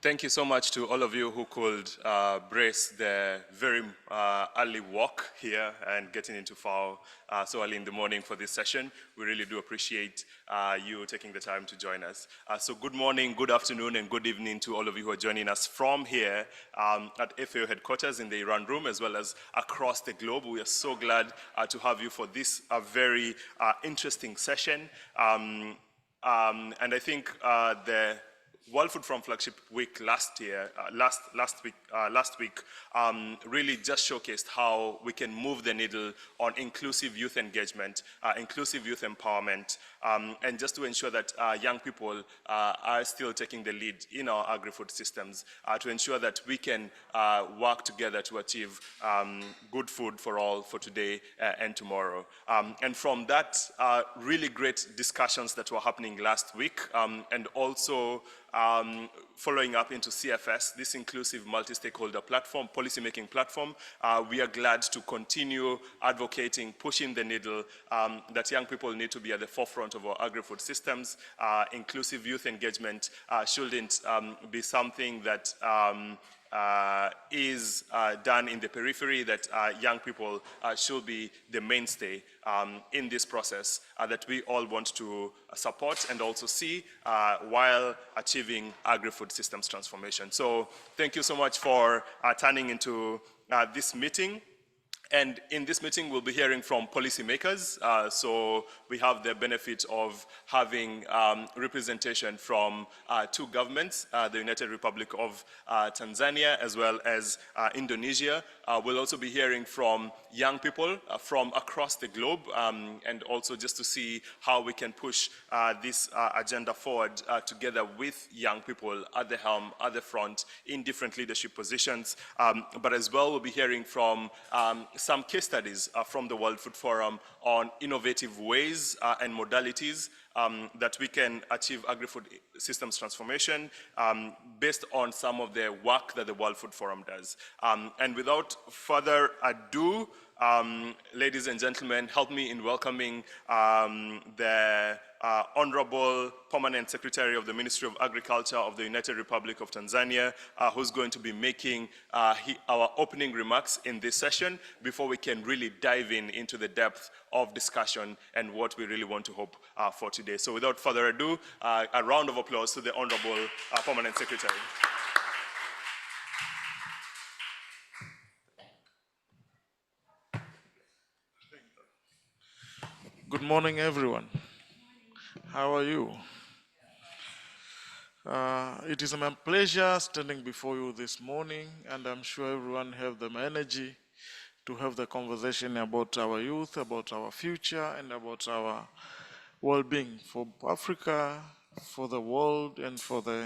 Thank you so much to all of you who could brace the very early walk here and getting into FAO so early in the morning for this session. We really do appreciate you taking the time to join us. So good morning, good afternoon, and good evening to all of you who are joining us from here at FAO headquarters in the Iran room, as well as across the globe. We are so glad to have you for this very interesting session. And I think the World Food Forum Flagship Week last week really just showcased how we can move the needle on inclusive youth engagement, inclusive youth empowerment, and just to ensure that young people are still taking the lead in our agri-food systems, to ensure that we can work together to achieve good food for all for today and tomorrow. And from that, really great discussions that were happening last week, and also following up into CFS, this inclusive multi-stakeholder platform, policymaking platform, we are glad to continue advocating, pushing the needle that young people need to be at the forefront of our agri-food systems. Inclusive youth engagement shouldn't be something that is done in the periphery, that young people should be the mainstay in this process that we all want to support and also see while achieving agri-food systems transformation. So thank you so much for turning into this meeting. And in this meeting, we'll be hearing from policymakers. So we have the benefit of having representation from two governments, the United Republic of Tanzania, as well as Indonesia. We'll also be hearing from young people from across the globe, and also just to see how we can push this agenda forward together with young people at the helm, at the front, in different leadership positions. But as well, we'll be hearing from some case studies from the World Food Forum on innovative ways and modalities that we can achieve agri-food systems transformation based on some of the work that the World Food Forum does. And without further ado, ladies and gentlemen, help me in welcoming the Honorable Permanent Secretary of the Ministry of Agriculture of the United Republic of Tanzania, who's going to be making our opening remarks in this session before we can really dive into the depth of discussion and what we really want to hope for today. So without further ado, a round of applause to the Honorable Permanent Secretary. Good morning, everyone. How are you? It is my pleasure standing before you this morning, and I'm sure everyone have the energy to have the conversation about our youth, about our future, and about our well-being for Africa, for the world, and for the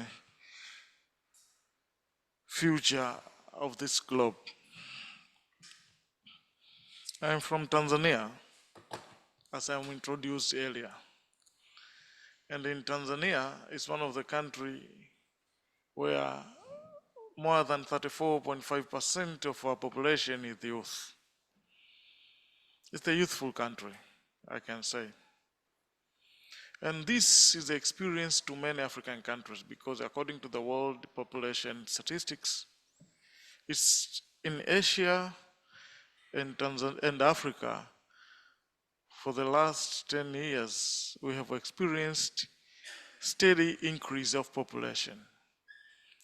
future of this globe. I'm from Tanzania, as I introduced earlier. And in Tanzania, it's one of the countries where more than 34.5% of our population is youth. It's a youthful country, I can say. And this is the experience to many African countries, because according to the World Population Statistics, it's in Asia and Africa, for the last 10 years, we have experienced steady increase of population,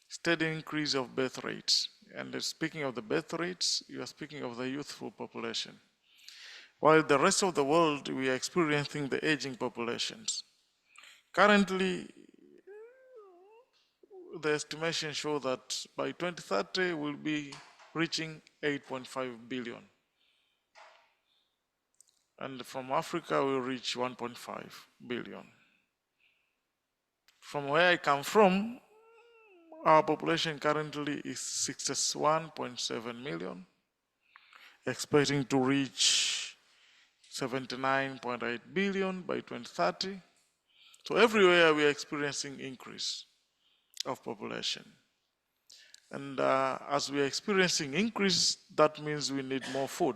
steady increase of birth rates. And speaking of the birth rates, you are speaking of the youthful population. While the rest of the world, we are experiencing the aging populations. Currently, the estimations show that by 2030, we'll be reaching 8.5 billion. And from Africa, we'll reach 1.5 billion. From where I come from, our population currently is 61.7 million, expecting to reach 79.8 billion by 2030. So everywhere we are experiencing increase of population. And as we are experiencing increase, that means we need more food.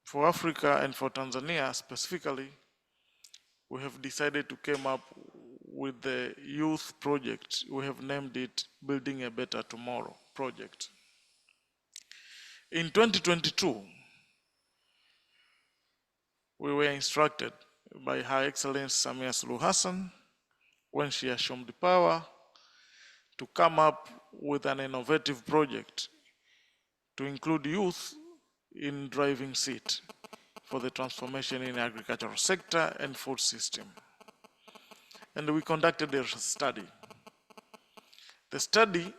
For Africa and for Tanzania specifically, we have decided to come up with the youth project. We have named it Building a Better Tomorrow project. In 2022, we were instructed by Her Excellency Samia Suluhu Hassan, when she assumed the power, to come up with an innovative project to include youth in driving seat for the transformation in the agricultural sector and food system. And we conducted a study. The study,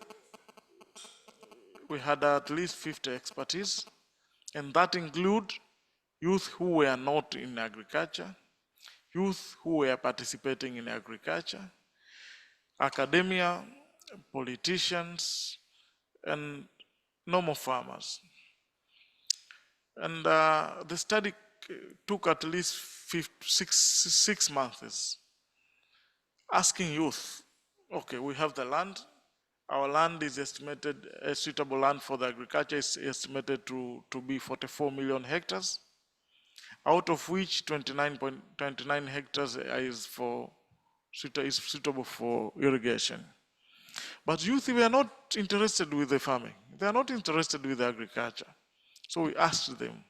we had at least 50 expertise, and that include youth who were not in agriculture, youth who were participating in agriculture, academia, politicians, and normal farmers. And the study took at least 6 months, asking youth, okay, we have the land. Our land is estimated, a suitable land for the agriculture is estimated to be 44 million hectares, out of which 29 hectares is suitable for irrigation. But youth were not interested with the farming. They are not interested with agriculture. So we asked them,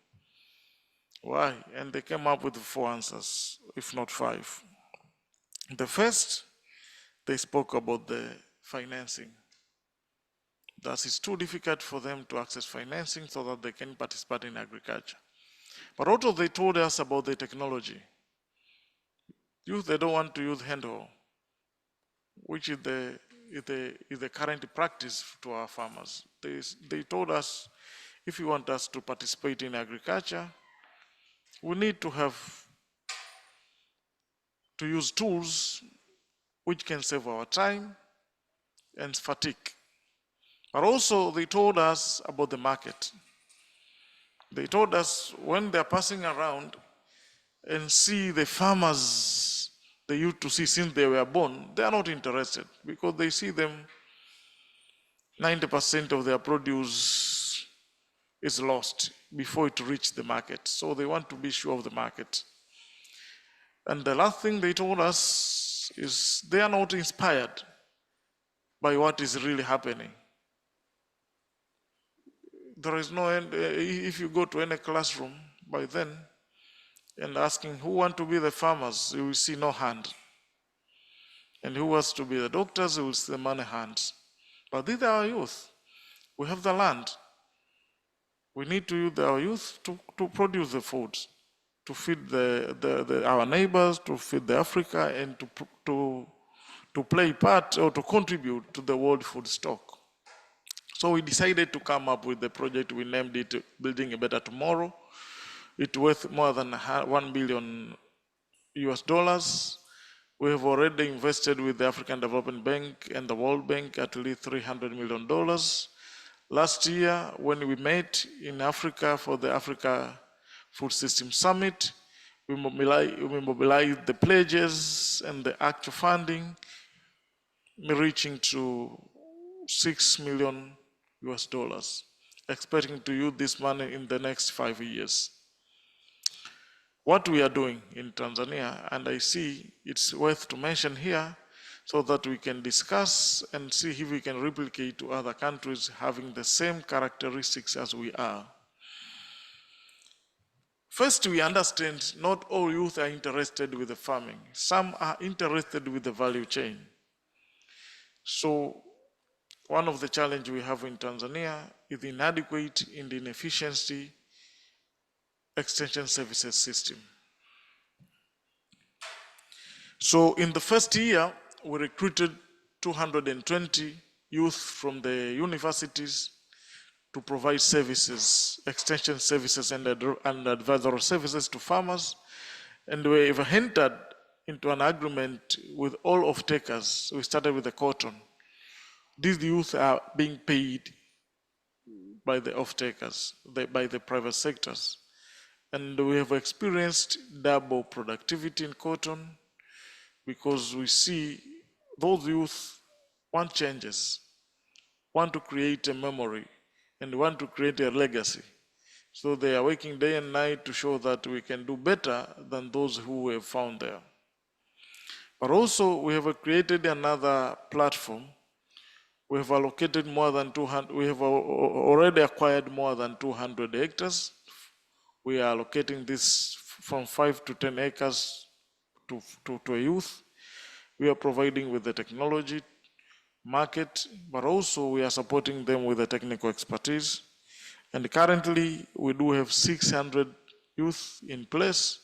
why? And they came up with 4 answers, if not 5. The first, they spoke about the financing. Thus, it's too difficult for them to access financing so that they can participate in agriculture. But also they told us about the technology. Youth, they don't want to use handheld, which is the current practice to our farmers. They told us, if you want us to participate in agriculture, we need to use tools which can save our time and fatigue. But also they told us about the market. They told us when they're passing around and see the farmers they used to see since they were born, they are not interested because they see them, 90% of their produce is lost before it reaches the market. So they want to be sure of the market. And the last thing they told us is they are not inspired by what is really happening. There is no end. If you go to any classroom by then and asking who want to be the farmers, you will see no hand. And who wants to be the doctors, you will see the many hands. But these are our youth. We have the land. We need to use our youth to produce the food, to feed our neighbors, to feed the Africa, and to play part or to contribute to the world food stock. So we decided to come up with the project. We named it Building a Better Tomorrow. It's worth more than $1 billion. We have already invested with the African Development Bank and the World Bank at least $300 million. Last year, when we met in Africa for the Africa Food System Summit, we mobilized the pledges and the actual funding, reaching to $6 million, expecting to use this money in the next 5 years. What we are doing in Tanzania, and I see it's worth to mention here so that we can discuss and see if we can replicate to other countries having the same characteristics as we are. First, we understand not all youth are interested with the farming. Some are interested with the value chain. So one of the challenges we have in Tanzania is inadequate and inefficiency extension services system. So in the first year, we recruited 220 youth from the universities to provide services, extension services and advisory services to farmers. And we have entered into an agreement with all off-takers. We started with the cotton. These youth are being paid by the off-takers, by the private sectors. And we have experienced double productivity in cotton because we see those youth want changes, want to create a memory, and want to create a legacy. So they are working day and night to show that we can do better than those who were found there. But also we have created another platform. We have allocated more than 200, we have already acquired more than 200 hectares. We are allocating this from 5 to 10 acres to a youth. We are providing with the technology, market, but also we are supporting them with the technical expertise. And currently we do have 600 youth in place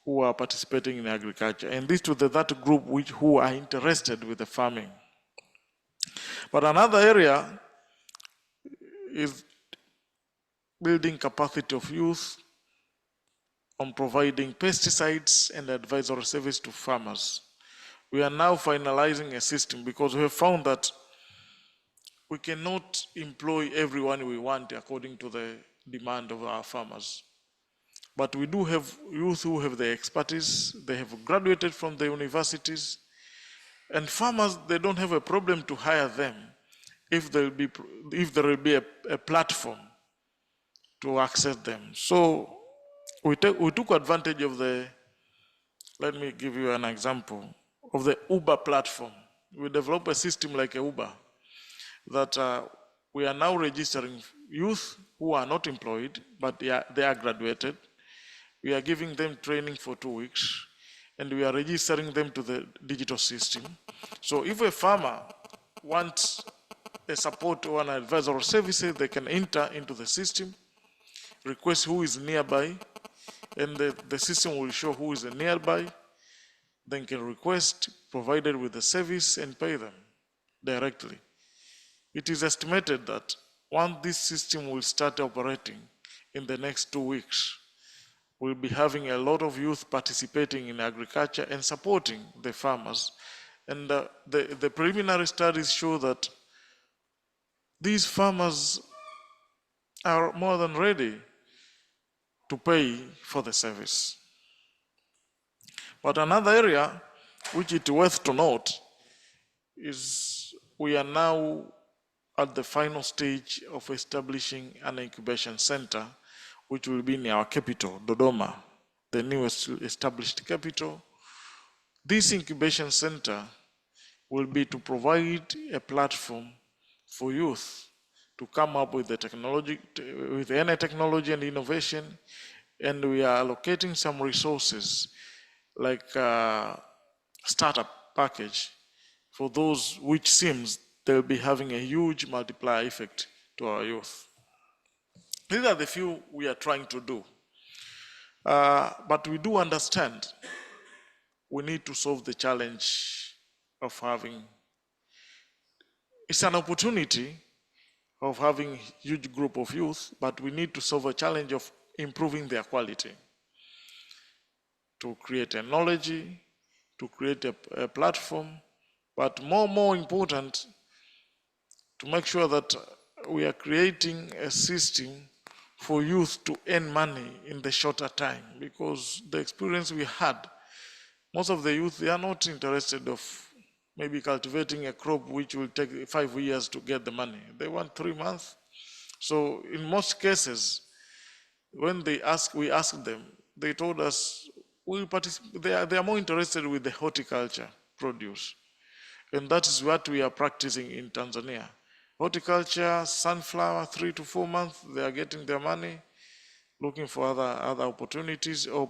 who are participating in agriculture. And this to that group who are interested with the farming. But another area is building capacity of youth on providing pesticides and advisory service to farmers. We are now finalizing a system because we have found that we cannot employ everyone we want according to the demand of our farmers. But we do have youth who have the expertise, they have graduated from the universities, and farmers, they don't have a problem to hire them if there will be a platform to access them. So we took advantage of let me give you an example, of the Uber platform. We developed a system like a Uber that we are now registering youth who are not employed, but they are graduated. We are giving them training for 2 weeks, and we are registering them to the digital system. So if a farmer wants a support or an advisory services, they can enter into the system, request who is nearby, and the system will show who is nearby. Then can request, provided with the service, and pay them directly. It is estimated that once this system will start operating in the next 2 weeks, we'll be having a lot of youth participating in agriculture and supporting the farmers. And the preliminary studies show that these farmers are more than ready to pay for the service. But another area which is worth to note is we are now at the final stage of establishing an incubation center, which will be in our capital, Dodoma, the newest established capital. This incubation center will be to provide a platform for youth to come up with the technology, with any technology and innovation, and we are allocating some resources like startup package for those which seems they'll be having a huge multiplier effect to our youth. These are the few we are trying to do. But we do understand we need to solve the challenge of having, it's an opportunity of having a huge group of youth, but we need to solve a challenge of improving their quality, to create a knowledge, to create a platform, but more important, to make sure that we are creating a system for youth to earn money in the shorter time, because the experience we had, most of the youth, they are not interested of maybe cultivating a crop which will take 5 years to get the money. They want 3 months. So in most cases, when we asked them, they told us, they are more interested with the horticulture produce. And that is what we are practicing in Tanzania. Horticulture, sunflower, 3 to 4 months, they are getting their money, looking for other opportunities, or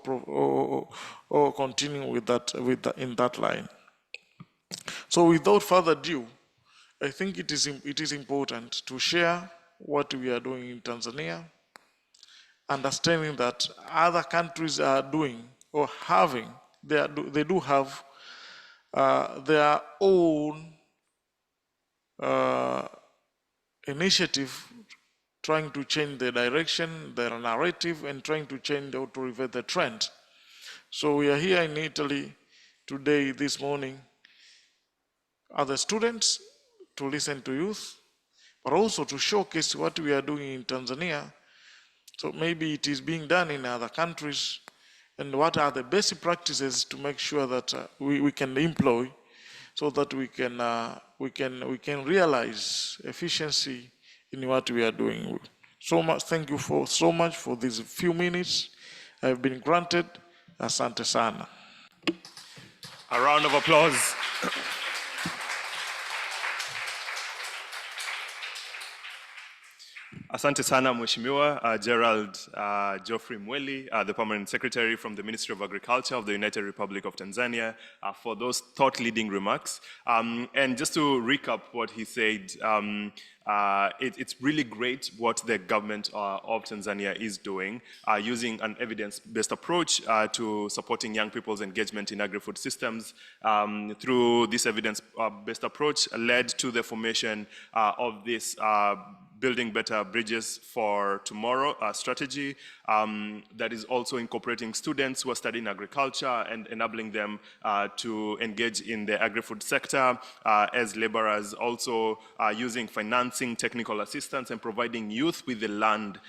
continuing with that in that line. So without further ado, I think it is important to share what we are doing in Tanzania, understanding that other countries are doing or having, they do have their own initiative trying to change the direction, their narrative, and trying to change or to reverse the trend. So we are here in Italy today, this morning, as the students to listen to youth, but also to showcase what we are doing in Tanzania. So maybe it is being done in other countries, and what are the basic practices to make sure that we can employ, so that we can realize efficiency in what we are doing. So much, thank you so much for these few minutes I have been granted. Asante sana. A round of applause. Asante sana Mheshimiwa Gerald Geoffrey Mweli, the Permanent Secretary from the Ministry of Agriculture of the United Republic of Tanzania, for those thought-leading remarks. And just to recap what he said, it's really great what the government of Tanzania is doing, using an evidence-based approach to supporting young people's engagement in agri-food systems. Through this evidence-based approach led to the formation of this Building Better Bridges for Tomorrow strategy that is also incorporating students who are studying agriculture and enabling them to engage in the agri-food sector as laborers, also using financing, technical assistance, and providing youth with the land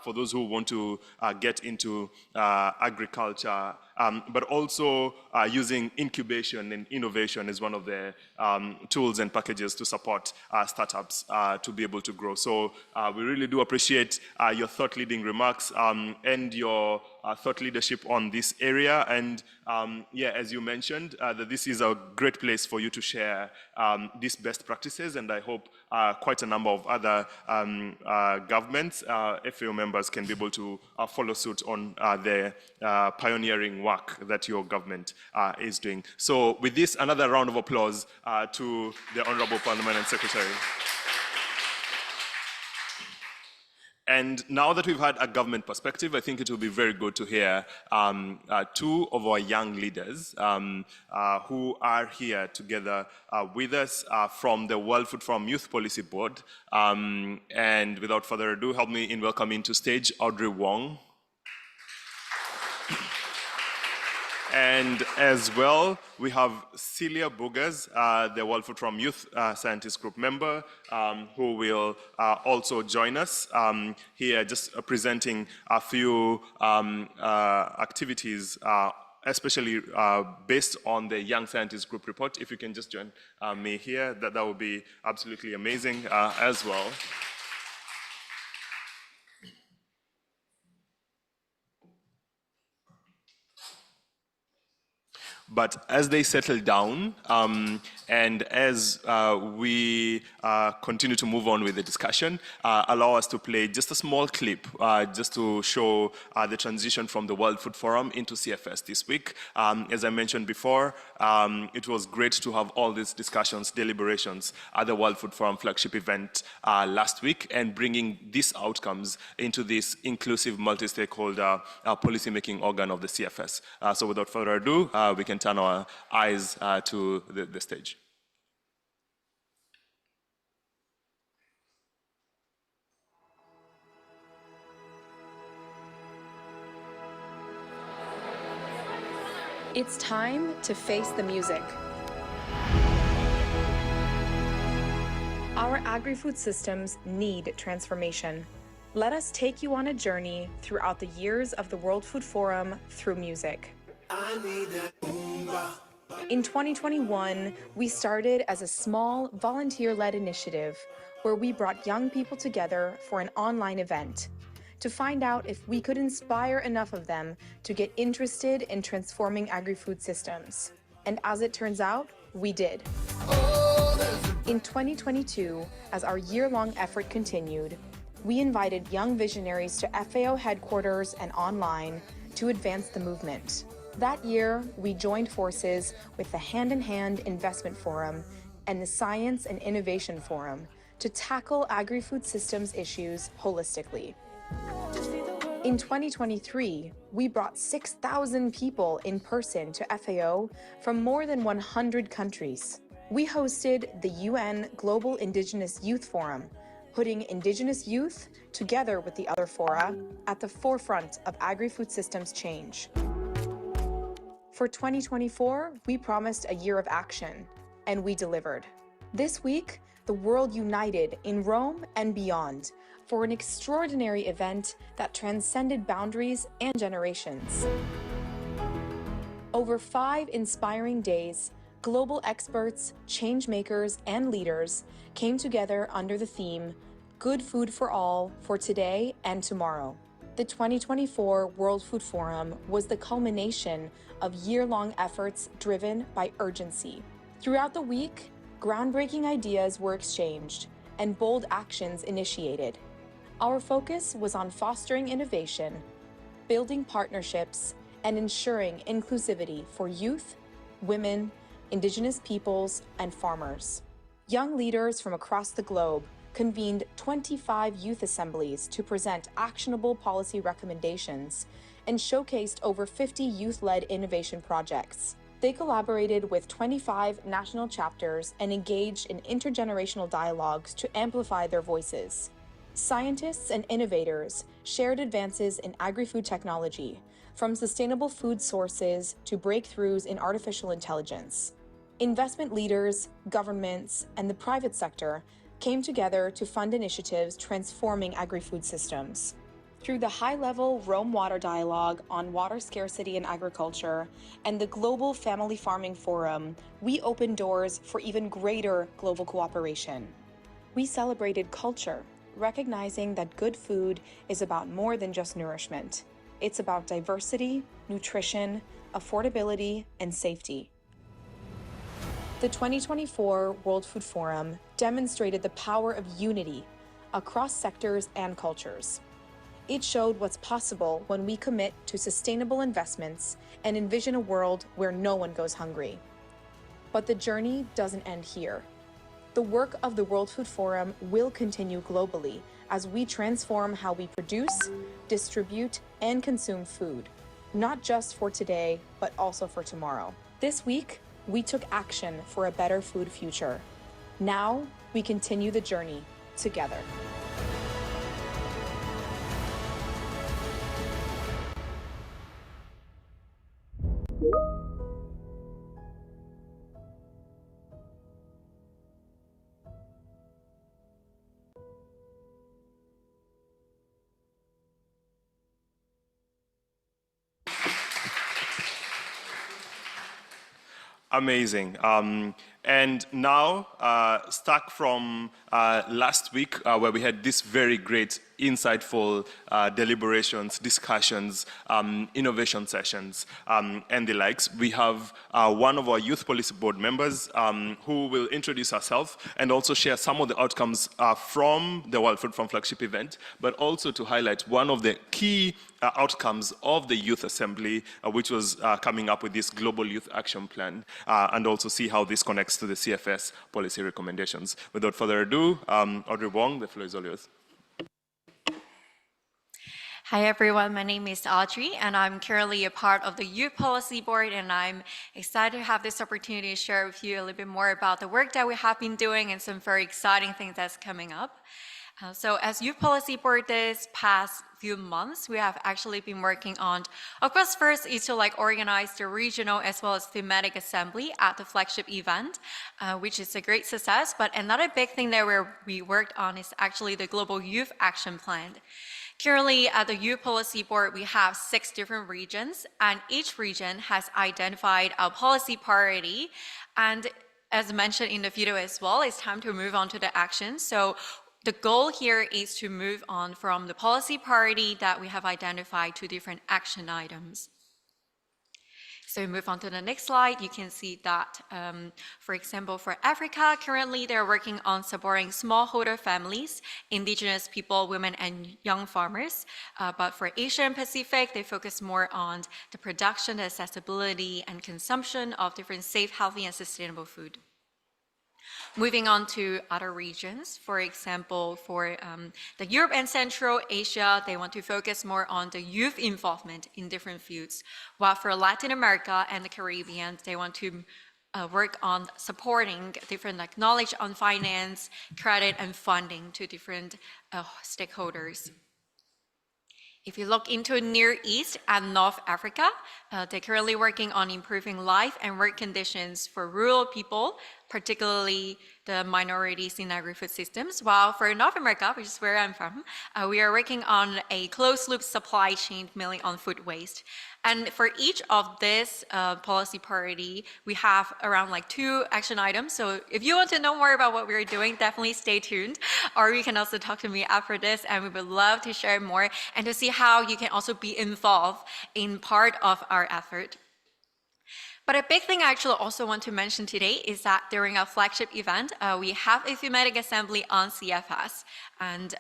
for those who want to get into agriculture. But also using incubation and innovation as one of the tools and packages to support startups to be able to grow. So we really do appreciate your thought-leading remarks and your thought leadership on this area. And yeah, as you mentioned, that this is a great place for you to share these best practices, and I hope quite a number of other governments, FAO members can be able to follow suit on the pioneering work that your government is doing. So with this, another round of applause to the Honorable Permanent Secretary. And now that we've had a government perspective, I think it will be very good to hear two of our young leaders who are here together with us from the World Food Forum Youth Policy Board. And without further ado, help me in welcoming to stage Audrey Wong. And as well, we have Celia Boogers, the World Food Forum Youth Scientist Group member, who will also join us here, just presenting a few activities, especially based on the Young Scientist Group report. If you can just join me here, that would be absolutely amazing as well. But as they settle down, and as we continue to move on with the discussion, allow us to play just a small clip just to show the transition from the World Food Forum into CFS this week. As I mentioned before, it was great to have all these discussions, deliberations at the World Food Forum flagship event last week, and bringing these outcomes into this inclusive multi-stakeholder policy-making organ of the CFS. So without further ado, we can turn our eyes to the stage. It's time to face the music. Our agri-food systems need transformation. Let us take you on a journey throughout the years of the World Food Forum through music. In 2021, we started as a small, volunteer-led initiative where we brought young people together for an online event to find out if we could inspire enough of them to get interested in transforming agri-food systems. And as it turns out, we did. In 2022, as our year-long effort continued, we invited young visionaries to FAO headquarters and online to advance the movement. That year, we joined forces with the Hand in Hand Investment Forum and the Science and Innovation Forum to tackle agri-food systems issues holistically. In 2023, we brought 6,000 people in person to FAO from more than 100 countries. We hosted the UN Global Indigenous Youth Forum, putting Indigenous youth, together with the other fora, at the forefront of agri-food systems change. For 2024, we promised a year of action, and we delivered. This week, the world united in Rome and beyond for an extraordinary event that transcended boundaries and generations. Over 5 inspiring days, global experts, change makers, and leaders came together under the theme, Good Food for All for Today and Tomorrow. The 2024 World Food Forum was the culmination of year-long efforts driven by urgency. Throughout the week, groundbreaking ideas were exchanged and bold actions initiated. Our focus was on fostering innovation, building partnerships, and ensuring inclusivity for youth, women, Indigenous peoples, and farmers. Young leaders from across the globe convened 25 youth assemblies to present actionable policy recommendations and showcased over 50 youth-led innovation projects. They collaborated with 25 national chapters and engaged in intergenerational dialogues to amplify their voices. Scientists and innovators shared advances in agri-food technology, from sustainable food sources to breakthroughs in artificial intelligence. Investment leaders, governments, and the private sector came together to fund initiatives transforming agri-food systems. Through the high-level Rome Water Dialogue on water scarcity in agriculture and the Global Family Farming Forum, we opened doors for even greater global cooperation. We celebrated culture, recognizing that good food is about more than just nourishment. It's about diversity, nutrition, affordability, and safety. The 2024 World Food Forum demonstrated the power of unity across sectors and cultures. It showed what's possible when we commit to sustainable investments and envision a world where no one goes hungry. But the journey doesn't end here. The work of the World Food Forum will continue globally as we transform how we produce, distribute, and consume food, not just for today, but also for tomorrow. This week, we took action for a better food future. Now, we continue the journey together. Amazing. And now, stuck from last week, where we had this very great, insightful deliberations, discussions, innovation sessions, and the likes, we have one of our Youth Policy Board members who will introduce herself and also share some of the outcomes from the World Food Forum flagship event, but also to highlight one of the key outcomes of the Youth Assembly, which was coming up with this Global Youth Action Plan, and also see how this connects to the CFS policy recommendations. Without further ado, Audrey Wong, the floor is all yours. Hi everyone, my name is Audrey and I'm currently a part of the Youth Policy Board, and I'm excited to have this opportunity to share with you a little bit more about the work that we have been doing and some very exciting things that's coming up. So as Youth Policy Board this past few months, we have actually been working on, of course, first is to organize the regional as well as thematic assembly at the flagship event, which is a great success. But another big thing that we worked on is actually the Global Youth Action Plan. Currently, at the Youth Policy Board, we have 6 different regions, and each region has identified a policy priority. And as mentioned in the video as well, it's time to move on to the action. So the goal here is to move on from the policy priority that we have identified to different action items. So we move on to the next slide. You can see that, for example, for Africa, currently they're working on supporting smallholder families, Indigenous people, women, and young farmers. But for Asia and Pacific, they focus more on the production, the accessibility, and consumption of different safe, healthy, and sustainable food. Moving on to other regions, for example, for the Europe and Central Asia, they want to focus more on the youth involvement in different fields, while for Latin America and the Caribbean, they want to work on supporting different knowledge on finance, credit, and funding to different stakeholders. If you look into Near East and North Africa, they're currently working on improving life and work conditions for rural people, particularly the minorities in agri-food systems, while for North America, which is where I'm from, we are working on a closed-loop supply chain, mainly on food waste. And for each of this policy priority, we have around like 2 action items. So if you want to know more about what we're doing, definitely stay tuned. Or you can also talk to me after this, and we would love to share more and to see how you can also be involved in part of our effort. But a big thing I actually also want to mention today is that during our flagship event, we have a thematic assembly on CFS. And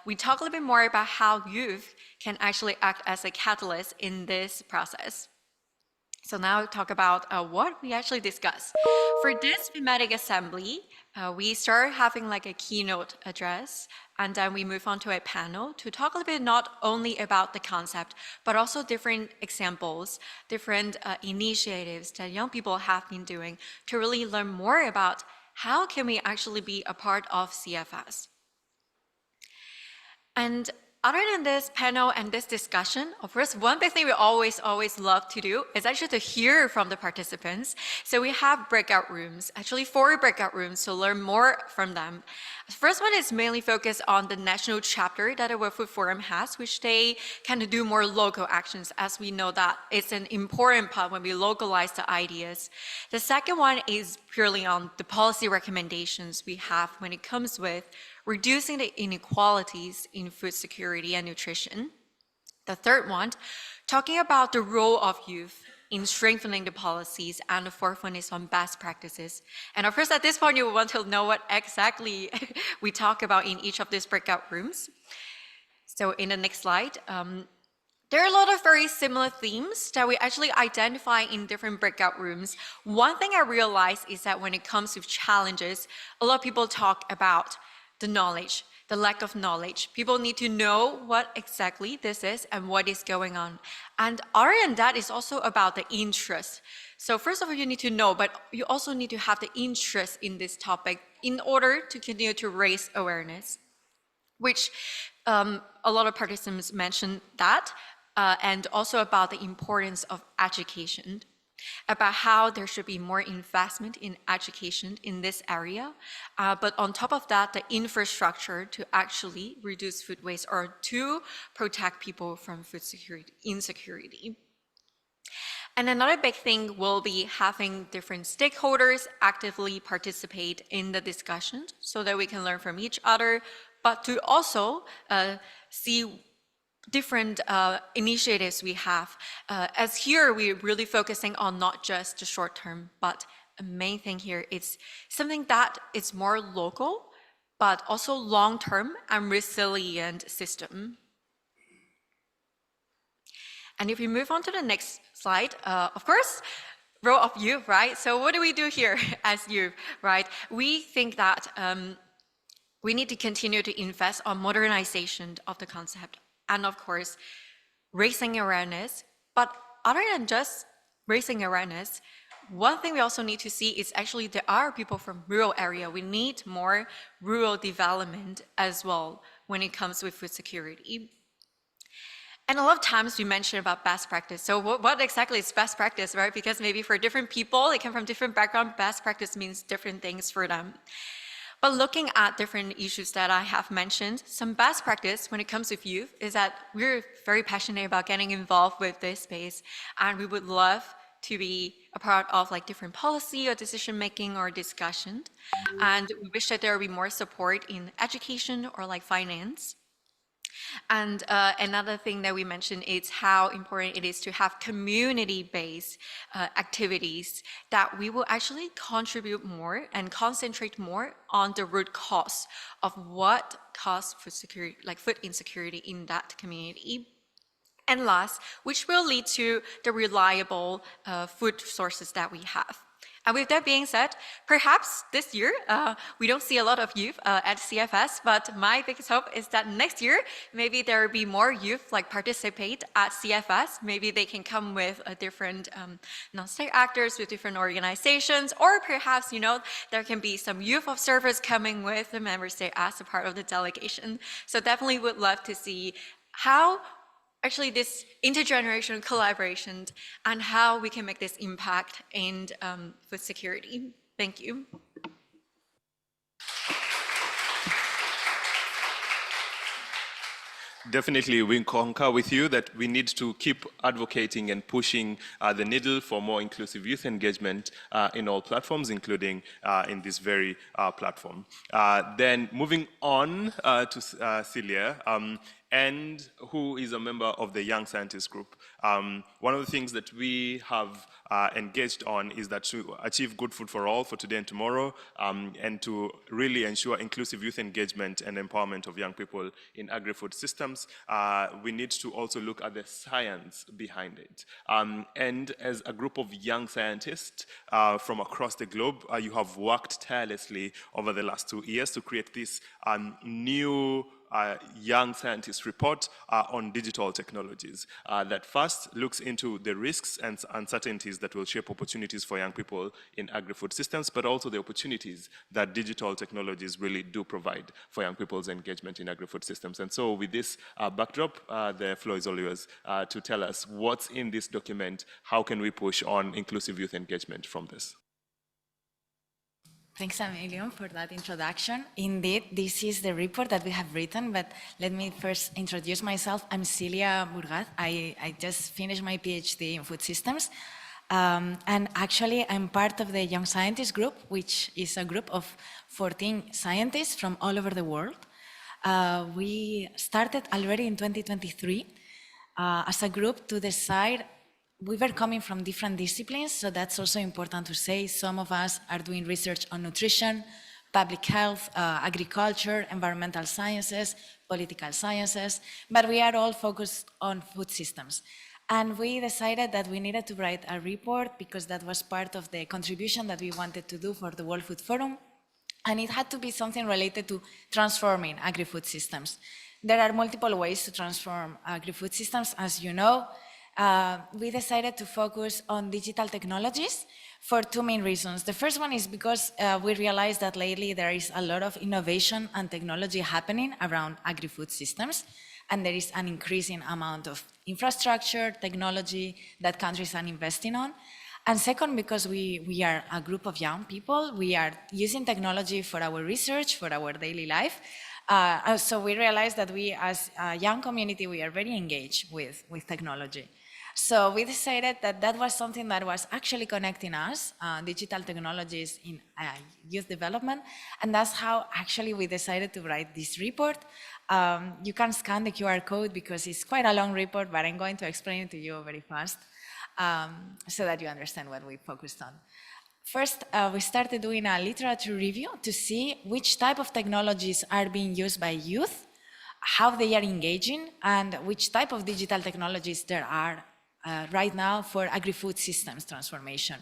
we talk a little bit more about how youth can actually act as a catalyst in this process. So now I'll talk about what we actually discuss. For this thematic assembly, we start having like a keynote address, and then we move on to a panel to talk a little bit not only about the concept, but also different examples, different initiatives that young people have been doing to really learn more about how can we actually be a part of CFS. And other than this panel and this discussion, of course, one big thing we always love to do is actually to hear from the participants. So we have breakout rooms, actually 4 breakout rooms to learn more from them. The first one is mainly focused on the national chapter that the World Food Forum has, which they kind of do more local actions, as we know that it's an important part when we localize the ideas. The second one is purely on the policy recommendations we have when it comes with reducing the inequalities in food security and nutrition. The third one, talking about the role of youth in strengthening the policies, and the fourth one is on best practices. And of course, at this point, you will want to know what exactly we talk about in each of these breakout rooms. So in the next slide, there are a lot of very similar themes that we actually identify in different breakout rooms. One thing I realized is that when it comes to challenges, a lot of people talk about the knowledge, the lack of knowledge. People need to know what exactly this is and what is going on. And other than that, is also about the interest. So first of all, you need to know, but you also need to have the interest in this topic in order to continue to raise awareness, which a lot of participants mentioned that, and also about the importance of education, about how there should be more investment in education in this area. But on top of that, the infrastructure to actually reduce food waste or to protect people from food insecurity. And another big thing will be having different stakeholders actively participate in the discussion so that we can learn from each other, but to also see different initiatives we have. As here, we're really focusing on not just the short term, but a main thing here is something that is more local, but also long-term and resilient system. And if we move on to the next slide, of course, role of youth, right? So what do we do here as youth, right? We think that we need to continue to invest on modernization of the concept, and of course, raising awareness. But other than just raising awareness, one thing we also need to see is actually there are people from rural area. We need more rural development as well when it comes with food security. And a lot of times we mention about best practice. So what exactly is best practice, right? Because maybe for different people, they come from different backgrounds, best practice means different things for them. But looking at different issues that I have mentioned, some best practice when it comes to youth is that we're very passionate about getting involved with this space, and we would love to be a part of like different policy or decision making or discussion. And we wish that there would be more support in education or like finance. And another thing that we mentioned is how important it is to have community-based activities that we will actually contribute more and concentrate more on the root cause of what caused food security, like food insecurity in that community. And last, which will lead to the reliable food sources that we have. And with that being said, perhaps this year, we don't see a lot of youth at CFS, but my biggest hope is that next year, maybe there will be more youth like participate at CFS. Maybe they can come with different non-state actors with different organizations, or perhaps, you know, there can be some youth observers coming with the member state as a part of the delegation. So definitely would love to see how actually this intergenerational collaboration and how we can make this impact in food security. Thank you. Definitely, we concur with you that we need to keep advocating and pushing the needle for more inclusive youth engagement in all platforms, including in this very platform. Then moving on to Celia, and who is a member of the Young Scientists Group. One of the things that we have engaged on is that to achieve good food for all for today and tomorrow, and to really ensure inclusive youth engagement and empowerment of young people in agri-food systems, we need to also look at the science behind it. And as a group of young scientists from across the globe, you have worked tirelessly over the last 2 years to create this new Young Scientist report on digital technologies that first looks into the risks and uncertainties that will shape opportunities for young people in agri-food systems, but also the opportunities that digital technologies really do provide for young people's engagement in agri-food systems. And so with this backdrop, the floor is all yours to tell us what's in this document, how can we push on inclusive youth engagement from this? Thanks a million for that introduction. Indeed, this is the report that we have written, but let me first introduce myself. I'm Celia Burgaz. I just finished my PhD in food systems. And actually, I'm part of the Young Scientists Group, which is a group of 14 scientists from all over the world. We started already in 2023 as a group to decide. We were coming from different disciplines, so that's also important to say. Some of us are doing research on nutrition, public health, agriculture, environmental sciences, political sciences, but we are all focused on food systems. And we decided that we needed to write a report because that was part of the contribution that we wanted to do for the World Food Forum, and it had to be something related to transforming agri-food systems. There are multiple ways to transform agri-food systems, as you know. We decided to focus on digital technologies for two main reasons. The first one is because we realized that lately there is a lot of innovation and technology happening around agri-food systems, and there is an increasing amount of infrastructure, technology that countries are investing on. And second, because we are a group of young people, we are using technology for our research, for our daily life. So we realized that we, as a young community, we are very engaged with technology. So we decided that that was something that was actually connecting us, digital technologies in youth development, and that's how actually we decided to write this report. You can scan the QR code because it's quite a long report, but I'm going to explain it to you very fast so that you understand what we focused on. First, we started doing a literature review to see which type of technologies are being used by youth, how they are engaging, and which type of digital technologies there are right now for agri-food systems transformation.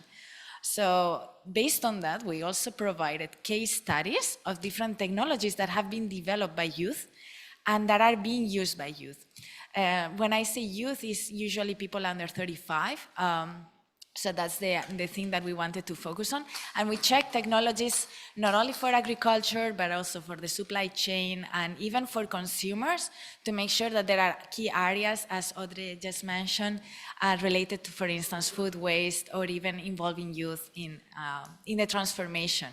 So based on that, we also provided case studies of different technologies that have been developed by youth and that are being used by youth. When I say youth, it's usually people under 35. So that's the thing that we wanted to focus on. And we checked technologies not only for agriculture, but also for the supply chain and even for consumers to make sure that there are key areas, as Audrey just mentioned, related to, for instance, food waste or even involving youth in the transformation.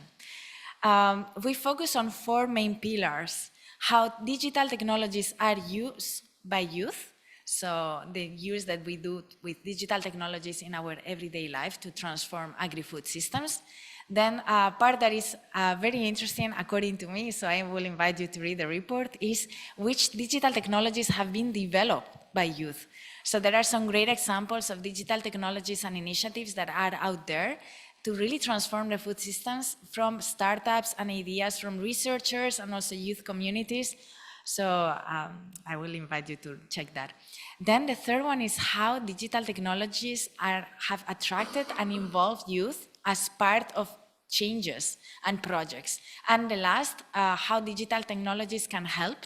We focus on four main pillars: how digital technologies are used by youth, so the use that we do with digital technologies in our everyday life to transform agri-food systems. Then a part that is very interesting, according to me, so I will invite you to read the report, is which digital technologies have been developed by youth. So there are some great examples of digital technologies and initiatives that are out there to really transform the food systems, from startups and ideas from researchers and also youth communities. So I will invite you to check that. Then the third one is how digital technologies have attracted and involved youth as part of changes and projects. And the last, how digital technologies can help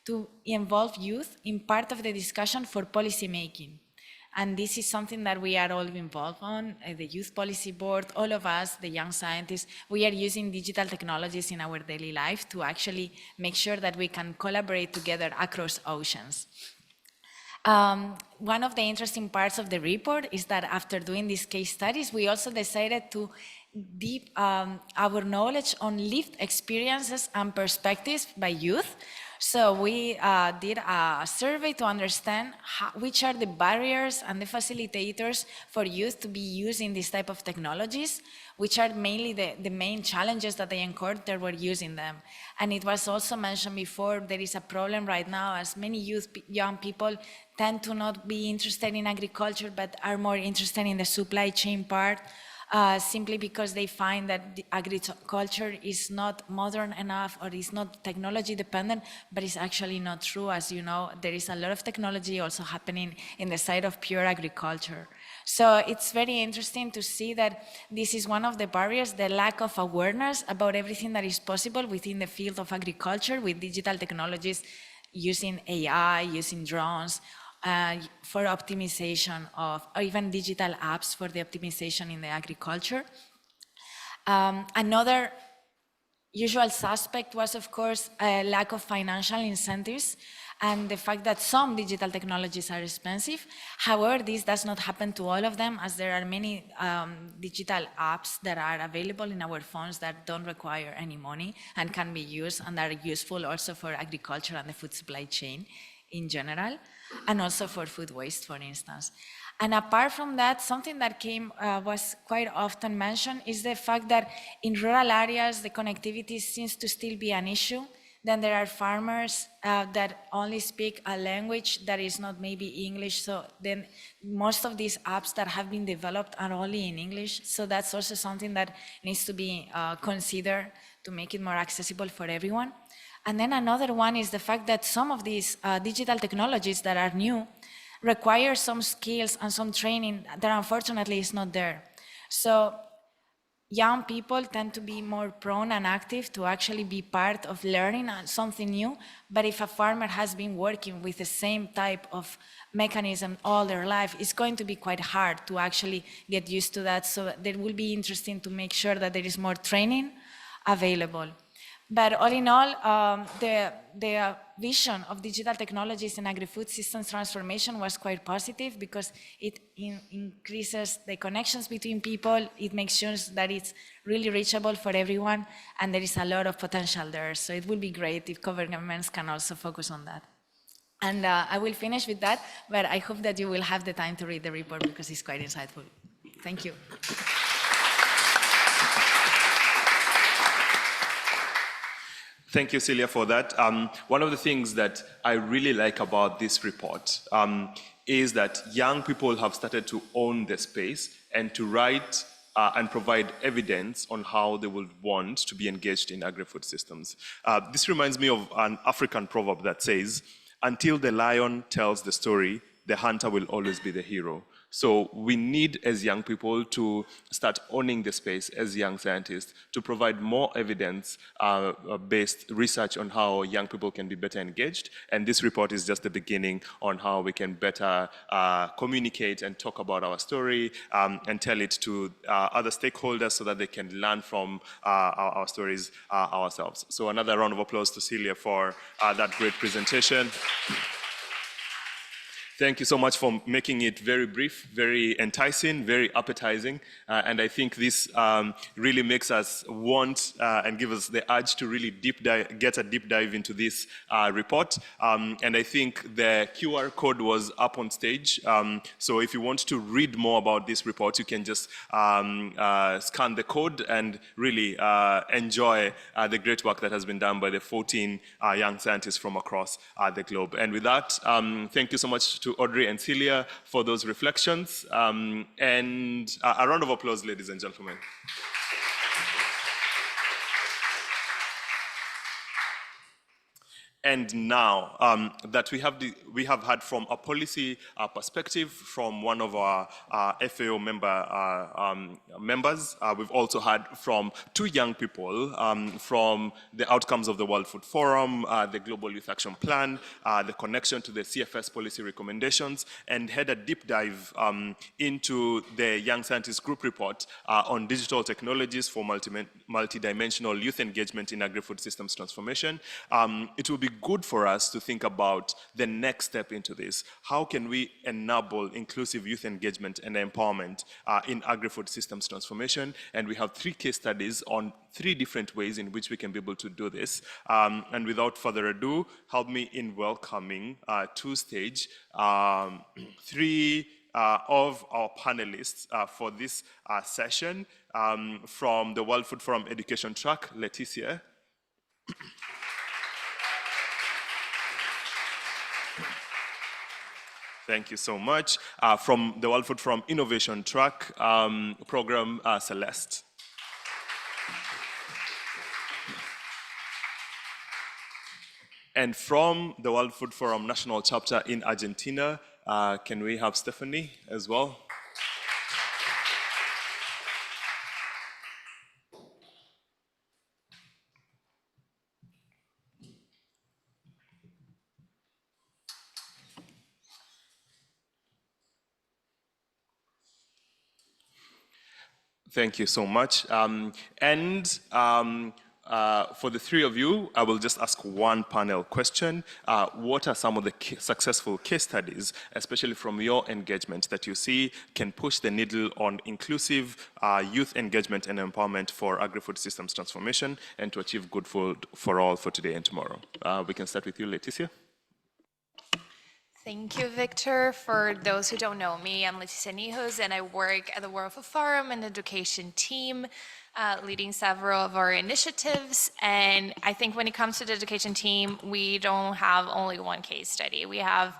to involve youth in part of the discussion for policy making. And this is something that we are all involved on, the Youth Policy Board, all of us, the young scientists, we are using digital technologies in our daily life to actually make sure that we can collaborate together across oceans. One of the interesting parts of the report is that after doing these case studies, we also decided to deep our knowledge on lived experiences and perspectives by youth. So we did a survey to understand which are the barriers and the facilitators for youth to be using this type of technologies, which are mainly the main challenges that they encounter were using them. And it was also mentioned before, there is a problem right now as many young people tend to not be interested in agriculture, but are more interested in the supply chain part, simply because they find that the agriculture is not modern enough or is not technology dependent, but it's actually not true. As you know, there is a lot of technology also happening in the side of pure agriculture. So it's very interesting to see that this is one of the barriers, the lack of awareness about everything that is possible within the field of agriculture with digital technologies, using AI, using drones, for optimization of, or even digital apps for the optimization in the agriculture. Another usual suspect was, of course, a lack of financial incentives and the fact that some digital technologies are expensive. However, this does not happen to all of them, as there are many digital apps that are available in our phones that don't require any money and can be used and are useful also for agriculture and the food supply chain in general, and also for food waste, for instance. And apart from that, something that was quite often mentioned is the fact that in rural areas, the connectivity seems to still be an issue. Then there are farmers that only speak a language that is not maybe English, so then most of these apps that have been developed are only in English, so that's also something that needs to be considered to make it more accessible for everyone. And then another one is the fact that some of these digital technologies that are new require some skills and some training that unfortunately is not there. So young people tend to be more prone and active to actually be part of learning something new, but if a farmer has been working with the same type of mechanism all their life, it's going to be quite hard to actually get used to that. So it will be interesting to make sure that there is more training available. But all in all, the vision of digital technologies in agri-food systems transformation was quite positive because it increases the connections between people, it makes sure that it's really reachable for everyone, and there is a lot of potential there. So it would be great if governments can also focus on that. And I will finish with that, but I hope that you will have the time to read the report because it's quite insightful. Thank you. Thank you, Celia, for that. One of the things that I really like about this report is that young people have started to own the space and to write and provide evidence on how they will want to be engaged in agri-food systems. This reminds me of an African proverb that says, "Until the lion tells the story, the hunter will always be the hero." So we need, as young people, to start owning the space as young scientists to provide more evidence-based research on how young people can be better engaged. And this report is just the beginning on how we can better communicate and talk about our story and tell it to other stakeholders so that they can learn from our stories ourselves. So another round of applause to Celia for that great presentation. Thank you so much for making it very brief, very enticing, very appetizing. And I think this really makes us want and give us the urge to really get a deep dive into this report. And I think the QR code was up on stage. So if you want to read more about this report, you can just scan the code and really enjoy the great work that has been done by the 14 young scientists from across the globe. And with that, thank you so much to Audrey and Celia for those reflections. And a round of applause, ladies and gentlemen. And now that we have had from a policy perspective from one of our FAO members, we've also had from two young people from the outcomes of the World Food Forum, the Global Youth Action Plan, the connection to the CFS policy recommendations, and had a deep dive into the Young Scientist Group report on digital technologies for multidimensional youth engagement in agri-food systems transformation. It will be good for us to think about the next step into this. How can we enable inclusive youth engagement and empowerment in agri-food systems transformation? And we have 3 case studies on 3 different ways in which we can be able to do this. And without further ado, help me in welcoming to stage 3 of our panelists for this session. From the World Food Forum Education Track, Leticia. Thank you so much. From the World Food Forum Innovation Track program, Celeste. And from the World Food Forum National Chapter in Argentina, can we have Stephanie as well? Thank you so much. For the 3 of you, I will just ask one panel question. What are some of the successful case studies, especially from your engagement, that you see can push the needle on inclusive youth engagement and empowerment for agri-food systems transformation and to achieve good food for all for today and tomorrow? We can start with you, Leticia. Thank you, Victor. For those who don't know me, I'm Leticia Nijos, and I work at the World Food Forum and education team, leading several of our initiatives. And I think when it comes to the education team, we don't have only one case study. We have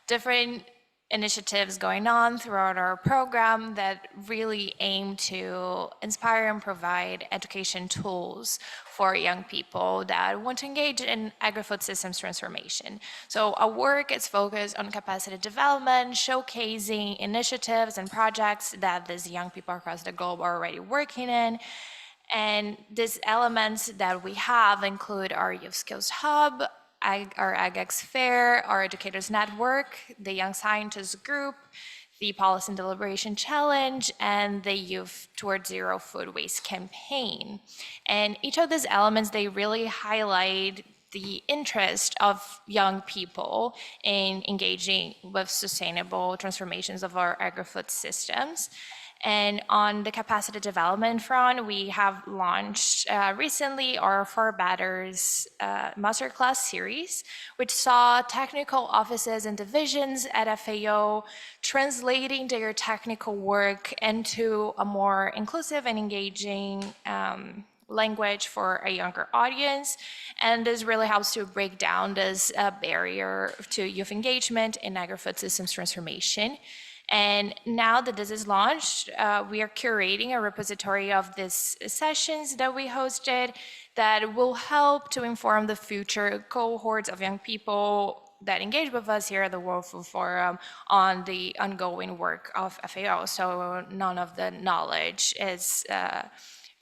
different initiatives going on throughout our program that really aim to inspire and provide education tools for young people that want to engage in agri-food systems transformation. So our work is focused on capacity development, showcasing initiatives and projects that these young people across the globe are already working in. And these elements that we have include our Youth Skills Hub, our AgX Fair, our Educators Network, the Young Scientists Group, the Policy and Deliberation Challenge, and the Youth Towards Zero Food Waste campaign. And each of these elements, they really highlight the interest of young people in engaging with sustainable transformations of our agri-food systems. And on the capacity development front, we have launched recently our For Betters Masterclass series, which saw technical offices and divisions at FAO translating their technical work into a more inclusive and engaging language for a younger audience. And this really helps to break down this barrier to youth engagement in agri-food systems transformation. And now that this is launched, we are curating a repository of these sessions that we hosted that will help to inform the future cohorts of young people that engage with us here at the World Food Forum on the ongoing work of FAO. So none of the knowledge is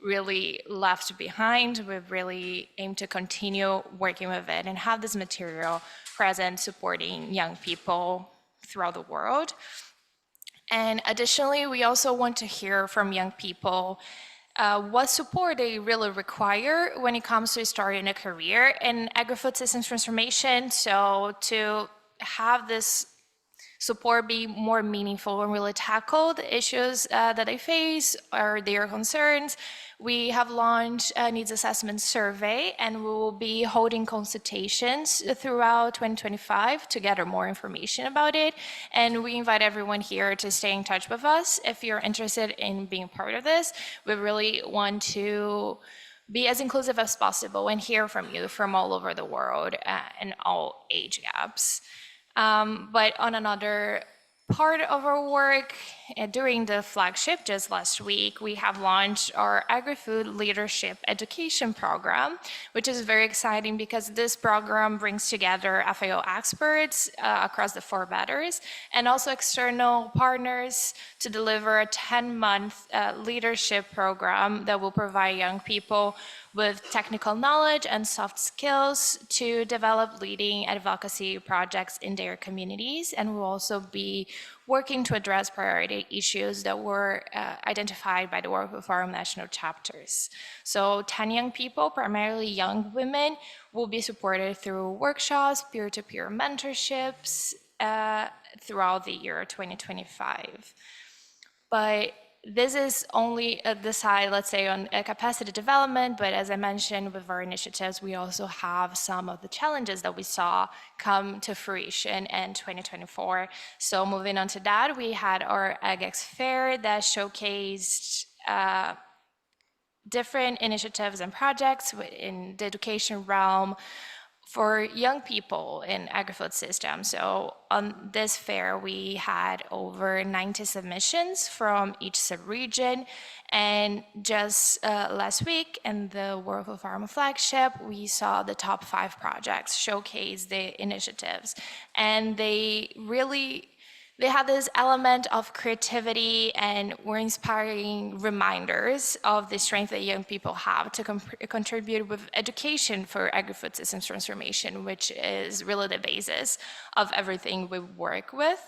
really left behind. We've really aimed to continue working with it and have this material present supporting young people throughout the world. And additionally, we also want to hear from young people what support they really require when it comes to starting a career in agri-food systems transformation. So to have this support be more meaningful and really tackle the issues that they face or their concerns, we have launched a needs assessment survey, and we will be holding consultations throughout 2025 to gather more information about it. And we invite everyone here to stay in touch with us if you're interested in being part of this. We really want to be as inclusive as possible and hear from you from all over the world and all age gaps. But on another part of our work, during the flagship just last week, we have launched our Agri-Food Leadership Education Program, which is very exciting because this program brings together FAO experts across the 4 Betters and also external partners to deliver a 10-month leadership program that will provide young people with technical knowledge and soft skills to develop leading advocacy projects in their communities, and will also be working to address priority issues that were identified by the World Food Forum national chapters. So 10 young people, primarily young women, will be supported through workshops, peer-to-peer mentorships throughout the year 2025. But this is only the side, let's say, on capacity development, but as I mentioned with our initiatives, we also have some of the challenges that we saw come to fruition in 2024. So moving on to that, we had our AgX Fair that showcased different initiatives and projects in the education realm for young people in agri-food systems. So on this fair, we had over 90 submissions from each sub-region. And just last week in the World Food Forum flagship, we saw the top 5 projects showcase the initiatives. And they had this element of creativity and were inspiring reminders of the strength that young people have to contribute with education for agri-food systems transformation, which is really the basis of everything we work with.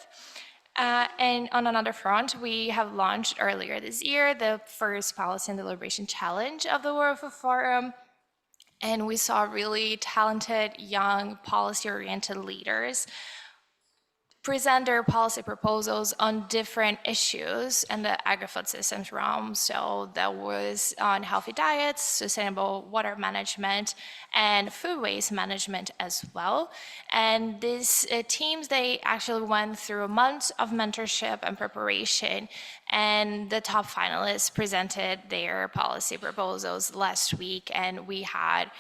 And on another front, we have launched earlier this year the first Policy and Deliberation Challenge of the World Food Forum. And we saw really talented, young, policy-oriented leaders present their policy proposals on different issues in the agri-food systems realm. So that was on healthy diets, sustainable water management, and food waste management as well. And these teams, they actually went through months of mentorship and preparation, and the top finalists presented their policy proposals last week, and we had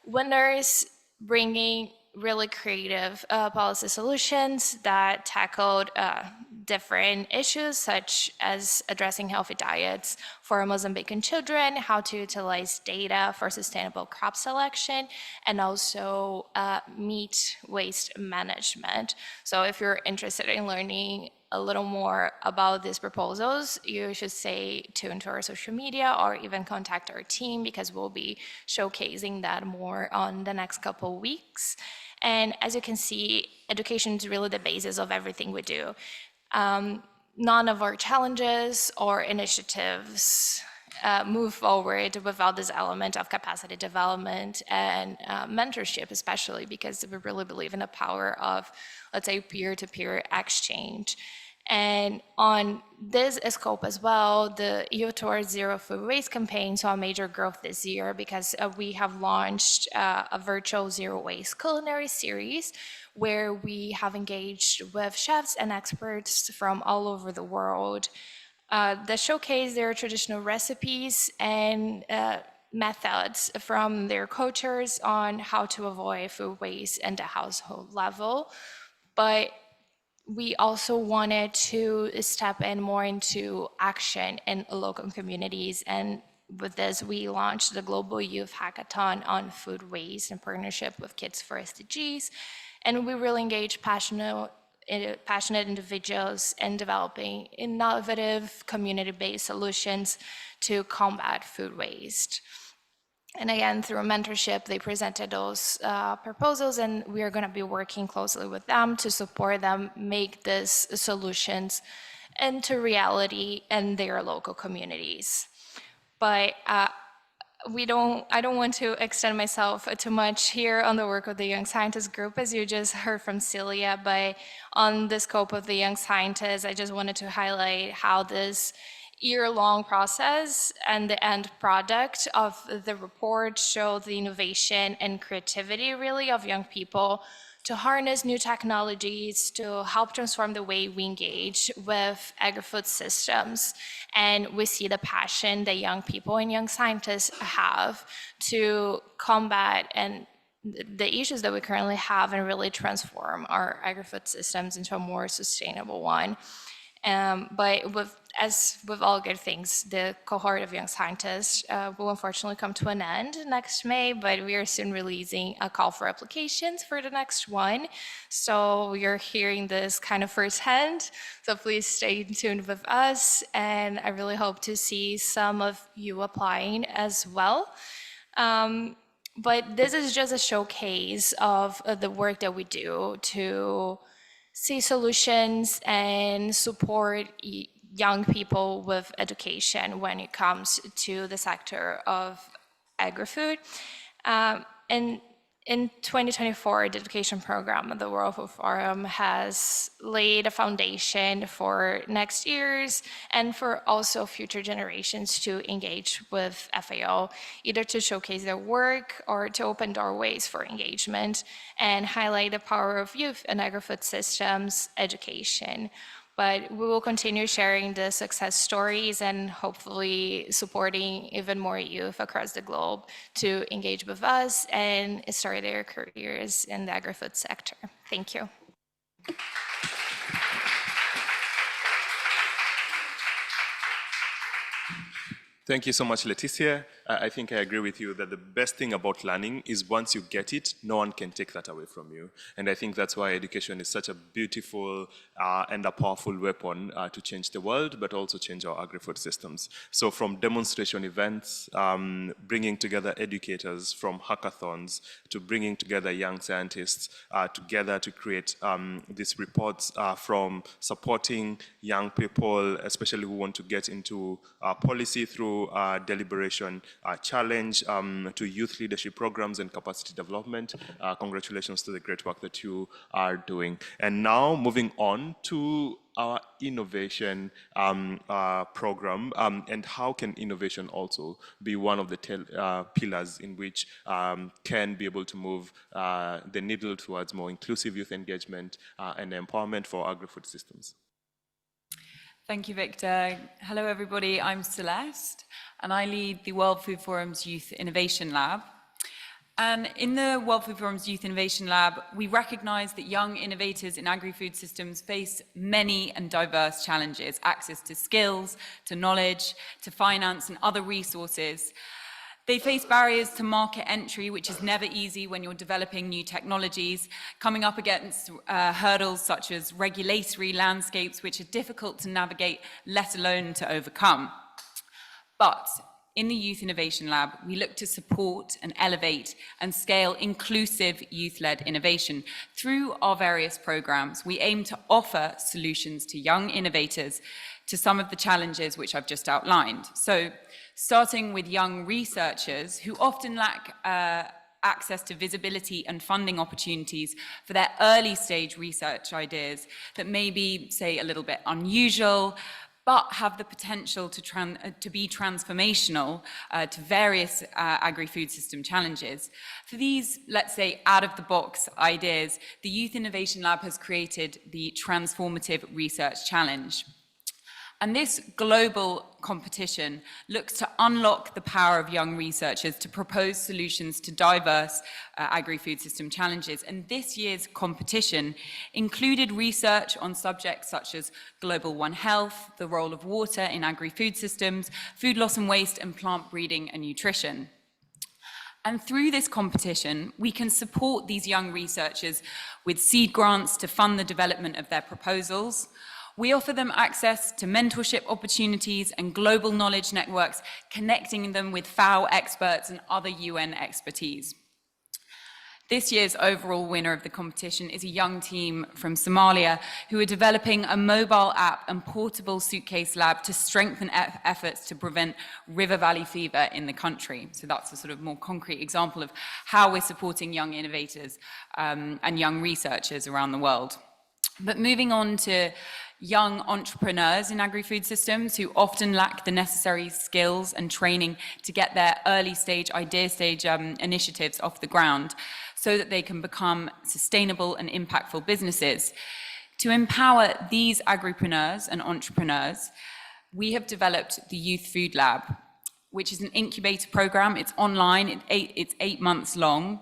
winners bringing really creative policy solutions that tackled different issues, such as addressing healthy diets for Mozambican children, how to utilize data for sustainable crop selection, and also meat waste management. So if you're interested in learning a little more about these proposals, you should stay tuned to our social media or even contact our team, because we'll be showcasing that more on the next couple weeks. And as you can see, education is really the basis of everything we do. None of our challenges or initiatives move forward without this element of capacity development and mentorship, especially because we really believe in the power of, let's say, peer-to-peer exchange. And on this scope as well, the EU Towards Zero Food Waste campaign saw a major growth this year, because we have launched a virtual zero waste culinary series where we have engaged with chefs and experts from all over the world that showcase their traditional recipes and methods from their cultures on how to avoid food waste at the household level. But we also wanted to step in more into action in local communities. And with this, we launched the Global Youth Hackathon on food waste in partnership with Kids for SDGs. And we really engaged passionate individuals in developing innovative community-based solutions to combat food waste. And again, through mentorship, they presented those proposals, and we are going to be working closely with them to support them make these solutions into reality in their local communities. But I don't want to extend myself too much here on the work of the Young Scientist Group, as you just heard from Celia. But on the scope of the Young Scientists, I just wanted to highlight how this year-long process and the end product of the report showed the innovation and creativity really of young people to harness new technologies to help transform the way we engage with agri-food systems. And we see the passion that young people and young scientists have to combat and the issues that we currently have and really transform our agri-food systems into a more sustainable one. But as with all good things, the cohort of young scientists will unfortunately come to an end next May, but we are soon releasing a call for applications for the next one. So you're hearing this kind of firsthand, so please stay tuned with us, and I really hope to see some of you applying as well. But this is just a showcase of the work that we do to see solutions and support young people with education when it comes to the sector of agri-food. And in 2024, the education program of the World Food Forum has laid a foundation for next year's and for also future generations to engage with FAO, either to showcase their work or to open doorways for engagement and highlight the power of youth and agri-food systems education. But we will continue sharing the success stories and hopefully supporting even more youth across the globe to engage with us and start their careers in the agri-food sector. Thank you. Thank you so much, Leticia. I think I agree with you that the best thing about learning is once you get it, no one can take that away from you. And I think that's why education is such a beautiful and a powerful weapon to change the world, but also change our agri-food systems. So from demonstration events, bringing together educators, from hackathons, to bringing together young scientists together to create these reports, from supporting young people, especially who want to get into policy through deliberation challenge, to youth leadership programs and capacity development. Congratulations to the great work that you are doing. And now moving on to our innovation program, and how can innovation also be one of the pillars in which can be able to move the needle towards more inclusive youth engagement and empowerment for agri-food systems. Thank you, Victor. Hello, everybody. I'm Celeste, and I lead the World Food Forum's Youth Innovation Lab. And in the World Food Forum's Youth Innovation Lab, we recognize that young innovators in agri-food systems face many and diverse challenges: access to skills, to knowledge, to finance, and other resources. They face barriers to market entry, which is never easy when you're developing new technologies, coming up against hurdles such as regulatory landscapes, which are difficult to navigate, let alone to overcome. But in the Youth Innovation Lab, we look to support and elevate and scale inclusive youth-led innovation. Through our various programs, we aim to offer solutions to young innovators to some of the challenges which I've just outlined. So, starting with young researchers who often lack access to visibility and funding opportunities for their early stage research ideas that may be, say, a little bit unusual, but have the potential to be transformational to various agri-food system challenges. For these, let's say, out-of-the-box ideas, the Youth Innovation Lab has created the Transformative Research Challenge. And this global competition looks to unlock the power of young researchers to propose solutions to diverse agri-food system challenges. And this year's competition included research on subjects such as global One Health, the role of water in agri-food systems, food loss and waste, and plant breeding and nutrition. And through this competition, we can support these young researchers with seed grants to fund the development of their proposals. We offer them access to mentorship opportunities and global knowledge networks, connecting them with FAO experts and other UN expertise. This year's overall winner of the competition is a young team from Somalia who are developing a mobile app and portable suitcase lab to strengthen efforts to prevent river valley fever in the country. So that's a sort of more concrete example of how we're supporting young innovators and young researchers around the world. But moving on to young entrepreneurs in agri-food systems who often lack the necessary skills and training to get their early stage, idea stage initiatives off the ground so that they can become sustainable and impactful businesses. To empower these agripreneurs and entrepreneurs, we have developed the Youth Food Lab, which is an incubator program. It's online, it's 8 months long.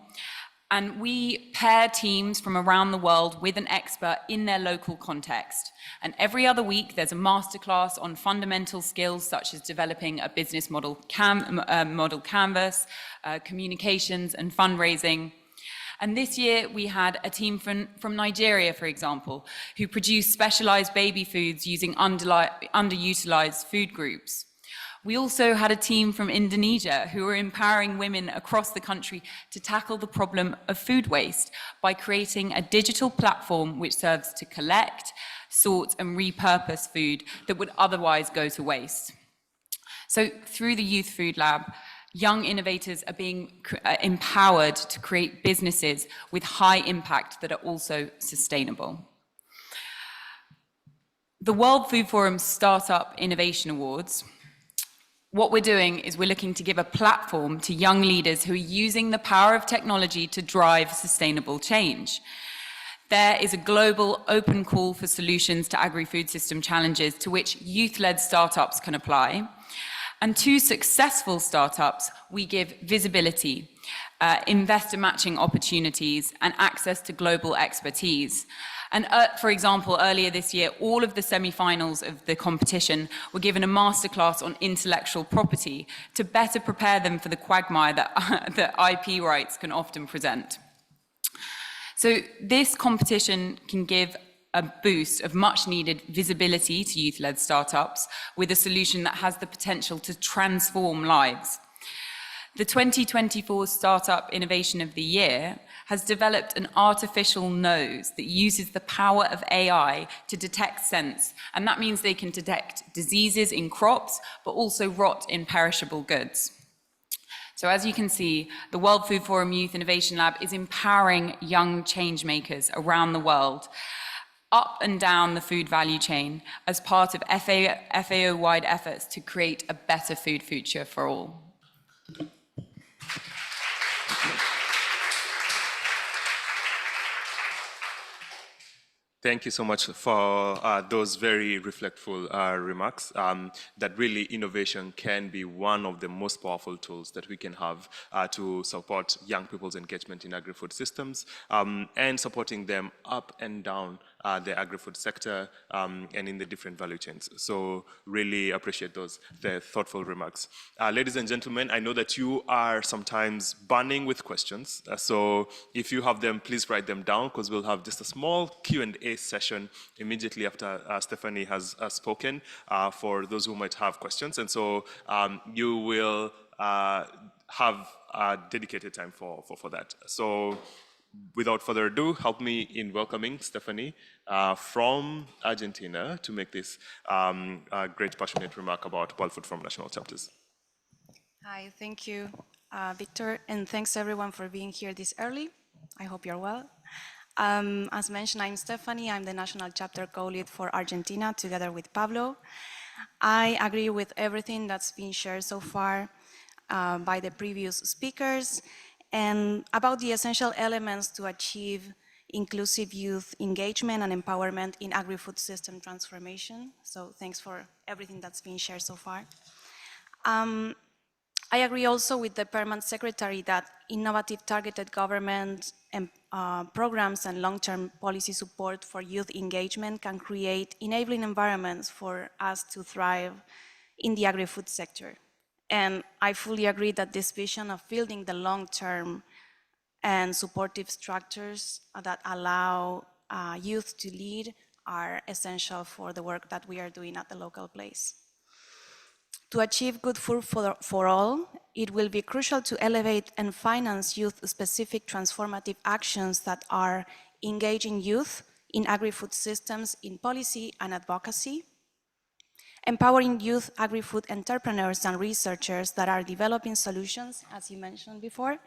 And we pair teams from around the world with an expert in their local context. And every other week, there's a masterclass on fundamental skills such as developing a business model canvas, communications, and fundraising. And this year, we had a team from Nigeria, for example, who produced specialized baby foods using underutilized food groups. We also had a team from Indonesia who were empowering women across the country to tackle the problem of food waste by creating a digital platform which serves to collect, sort and repurpose food that would otherwise go to waste. So through the Youth Food Lab, young innovators are being empowered to create businesses with high impact that are also sustainable. The World Food Forum Startup Innovation Awards, what we're doing is we're looking to give a platform to young leaders who are using the power of technology to drive sustainable change. There is a global open call for solutions to agri-food system challenges to which youth-led startups can apply. And to successful startups, we give visibility, investor matching opportunities, and access to global expertise. And for example, earlier this year, all of the semi-finals of the competition were given a masterclass on intellectual property to better prepare them for the quagmire that IP rights can often present. So this competition can give a boost of much needed visibility to youth-led startups with a solution that has the potential to transform lives. The 2024 Startup Innovation of the Year has developed an artificial nose that uses the power of AI to detect scents, and that means they can detect diseases in crops, but also rot in perishable goods. So as you can see, the World Food Forum Youth Innovation Lab is empowering young change makers around the world, up and down the food value chain, as part of FAO-wide efforts to create a better food future for all. Thank you so much for those very reflectful remarks, that really innovation can be one of the most powerful tools that we can have to support young people's engagement in agri-food systems, and supporting them up and down the agri-food sector and in the different value chains. So really appreciate the thoughtful remarks. Ladies and gentlemen, I know that you are sometimes burning with questions. So if you have them, please write them down, because we'll have just a small Q&A session immediately after Stephanie has spoken for those who might have questions. And so you will have a dedicated time for that. So without further ado, help me in welcoming Stephanie from Argentina to make this great passionate remark about World Food Forum national chapters. Hi, thank you, Victor, and thanks everyone for being here this early. I hope you're well. As mentioned, I'm Stephanie. I'm the national chapter co-lead for Argentina, together with Pablo. I agree with everything that's been shared so far by the previous speakers, and about the essential elements to achieve inclusive youth engagement and empowerment in agri-food system transformation. So thanks for everything that's been shared so far. I agree also with the Permanent Secretary that innovative targeted government and programs and long-term policy support for youth engagement can create enabling environments for us to thrive in the agri-food sector. And I fully agree that this vision of building the long-term and supportive structures that allow youth to lead are essential for the work that we are doing at the local place. To achieve good food for all, it will be crucial to elevate and finance youth-specific transformative actions that are engaging youth in agri-food systems in policy and advocacy, empowering youth agri-food entrepreneurs and researchers that are developing solutions, as you mentioned before,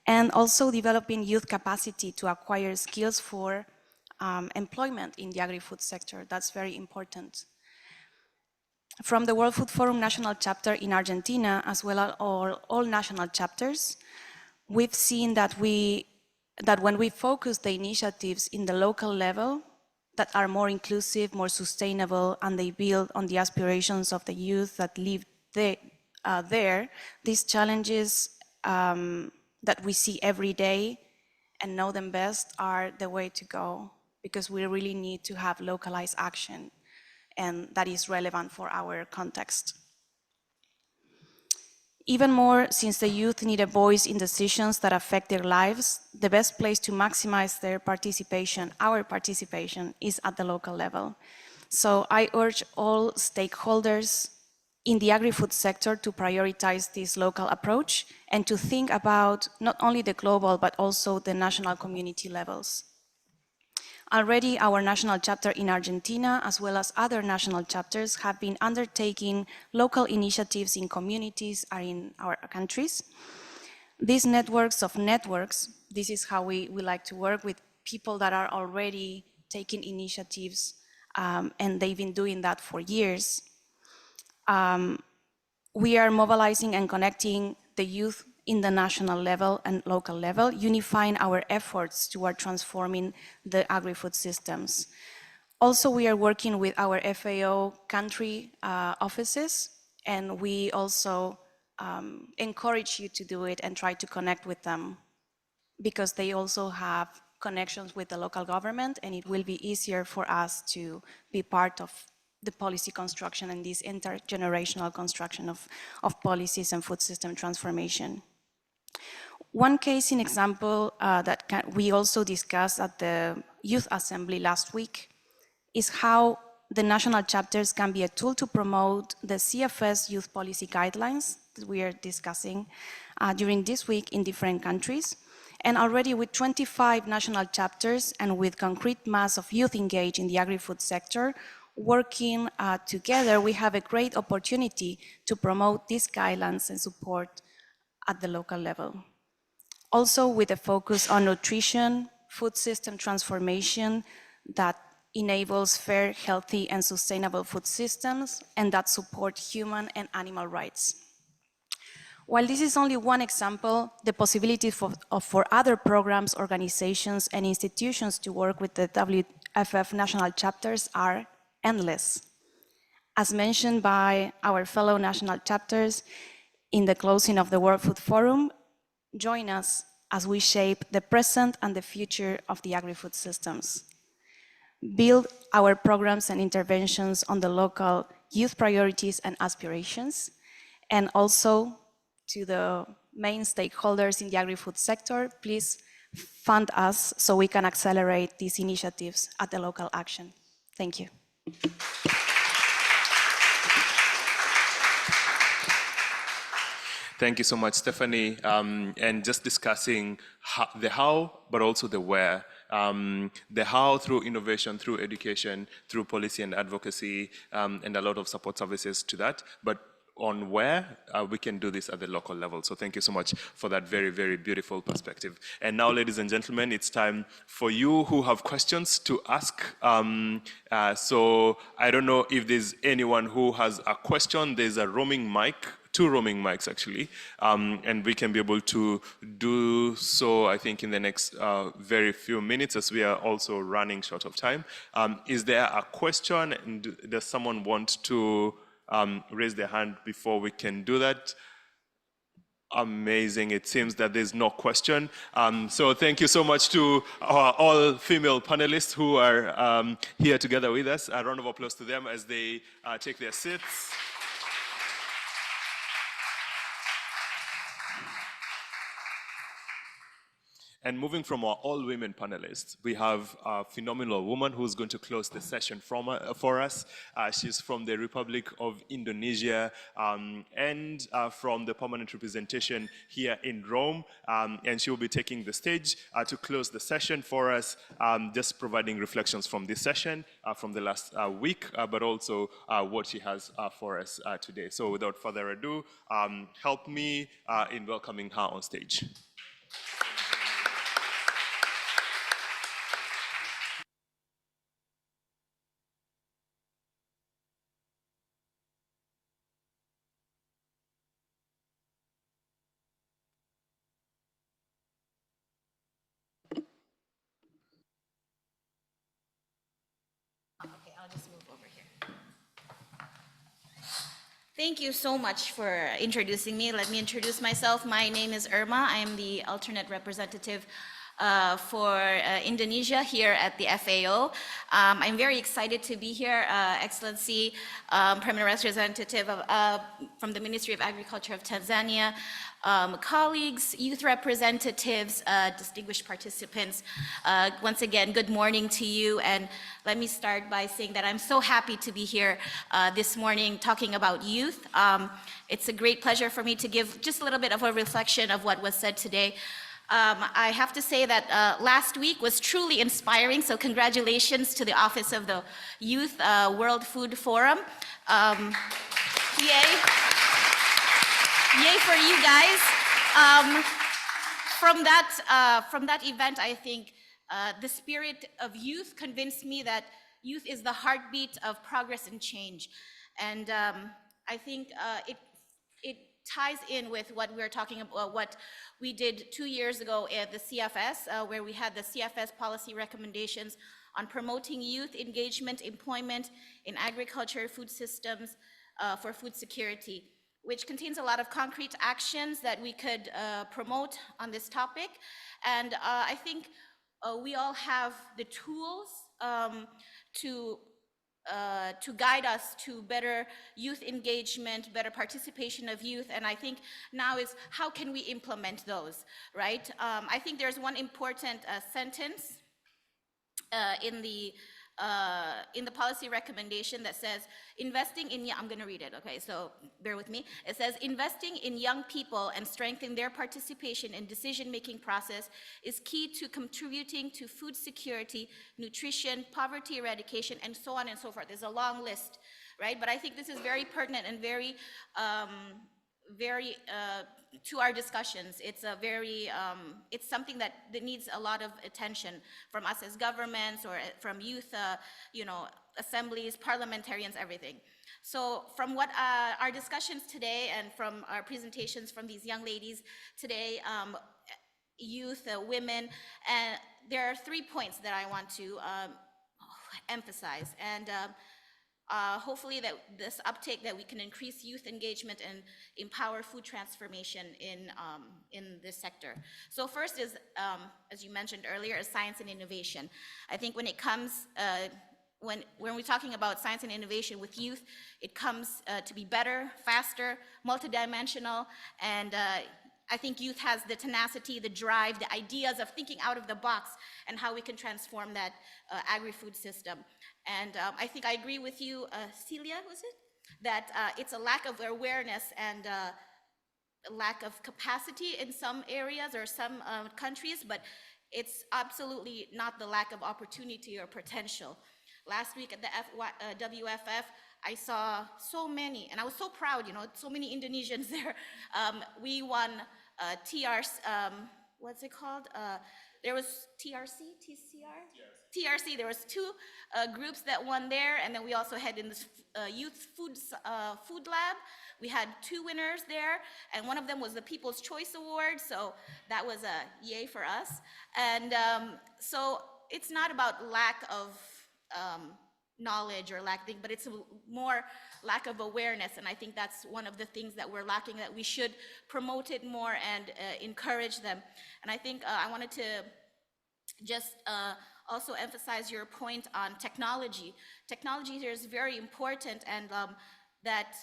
and also developing youth capacity to acquire skills for employment in the agri-food sector. That's very important. From the World Food Forum National Chapter in Argentina, as well as all national chapters, we've seen that when we focus the initiatives in the local level that are more inclusive, more sustainable, and they build on the aspirations of the youth that live there, these challenges that we see every day and know them best are the way to go, because we really need to have localized action, and that is relevant for our context. Even more, since the youth need a voice in decisions that affect their lives, the best place to maximize their participation, our participation, is at the local level. So I urge all stakeholders in the agri-food sector to prioritize this local approach and to think about not only the global but also the national community levels. Already our national chapter in Argentina, as well as other national chapters, have been undertaking local initiatives in communities or in our countries. These networks of networks, this is how we like to work with people that are already taking initiatives, and they've been doing that for years. We are mobilizing and connecting the youth in the national level and local level, unifying our efforts toward transforming the agri-food systems. Also, we are working with our FAO country offices, and we also encourage you to do it and try to connect with them, because they also have connections with the local government, and it will be easier for us to be part of the policy construction and this intergenerational construction of policies and food system transformation. One case in example that we also discussed at the Youth Assembly last week is how the national chapters can be a tool to promote the CFS youth policy guidelines that we are discussing during this week in different countries. And already with 25 national chapters and with concrete mass of youth engaged in the agri-food sector, working together, we have a great opportunity to promote these guidelines and support at the local level. Also with a focus on nutrition, food system transformation that enables fair, healthy, and sustainable food systems, and that support human and animal rights. While this is only one example, the possibility for other programs, organizations, and institutions to work with the WFF national chapters are endless. As mentioned by our fellow national chapters in the closing of the World Food Forum, join us as we shape the present and the future of the agri-food systems. Build our programs and interventions on the local youth priorities and aspirations, and also to the main stakeholders in the agri-food sector, please fund us so we can accelerate these initiatives at the local action. Thank you. Thank you so much, Stephanie. And just discussing the how, but also the where. The how through innovation, through education, through policy and advocacy, and a lot of support services to that. But on where we can do this at the local level. So thank you so much for that very, very beautiful perspective. And now, ladies and gentlemen, it's time for you who have questions to ask. So I don't know if there's anyone who has a question. There's a roaming mic, 2 roaming mics actually, and we can be able to do so, I think, in the next very few minutes, as we are also running short of time. Is there a question, and does someone want to raise their hand before we can do that? Amazing. It seems that there's no question. So thank you so much to our all-female panelists who are here together with us. A round of applause to them as they take their seats. And moving from our all-women panelists, we have a phenomenal woman who's going to close the session for us. She's from the Republic of Indonesia and from the permanent representation here in Rome. And she will be taking the stage to close the session for us, just providing reflections from this session, from the last week, but also what she has for us today. So without further ado, help me in welcoming her on stage. Thank you so much for introducing me. Let me introduce myself. My name is Irma. I am the alternate representative for Indonesia here at the FAO. I'm very excited to be here, Excellency, Permanent Representative from the Ministry of Agriculture of Tanzania, colleagues, youth representatives, distinguished participants. Once again, good morning to you, and let me start by saying that I'm so happy to be here this morning talking about youth. It's a great pleasure for me to give just a little bit of a reflection of what was said today. I have to say that last week was truly inspiring, so congratulations to the Office of the Youth World Food Forum. Yay. Yay for you guys. From that event, I think the spirit of youth convinced me that youth is the heartbeat of progress and change. And I think it ties in with what we were talking about, what we did 2 years ago at the CFS, where we had the CFS policy recommendations on promoting youth engagement, employment in agriculture, food systems for food security, which contains a lot of concrete actions that we could promote on this topic. And I think we all have the tools to guide us to better youth engagement, better participation of youth, and I think now is how can we implement those, right? I think there's one important sentence in the policy recommendation that says, investing in, I'm gonna read it, okay, so bear with me. It says, investing in young people and strengthening their participation in decision-making process is key to contributing to food security, nutrition, poverty eradication, and so on and so forth. There's a long list, right? But I think this is very pertinent and very, to our discussions. It's a very, it's something that needs a lot of attention from us as governments or from youth, assemblies, parliamentarians, everything. So from what our discussions today and from our presentations from these young ladies today, youth, women, and there are 3 points that I want to emphasize. And hopefully that this uptake that we can increase youth engagement and empower food transformation in this sector. So first is, as you mentioned earlier, is science and innovation. I think when it comes, when we're talking about science and innovation with youth, it comes to be better, faster, multidimensional, and I think youth has the tenacity, the drive, the ideas of thinking out of the box and how we can transform that agri-food system. And I think I agree with you, Celia, was it? That it's a lack of awareness and a lack of capacity in some areas or some countries, but it's absolutely not the lack of opportunity or potential. Last week at the WFF, I saw so many, and I was so proud, so many Indonesians there. We won what's it called? There was TRC, TCR? Yes. TRC, there was 2 groups that won there, and then we also had in this youth food lab, we had 2 winners there, and one of them was the People's Choice Award, so that was a yay for us. And so it's not about lack of knowledge or but it's more lack of awareness, and I think that's one of the things that we're lacking, that we should promote it more and encourage them. And I think I wanted to just also emphasize your point on technology. Technology here is very important, and that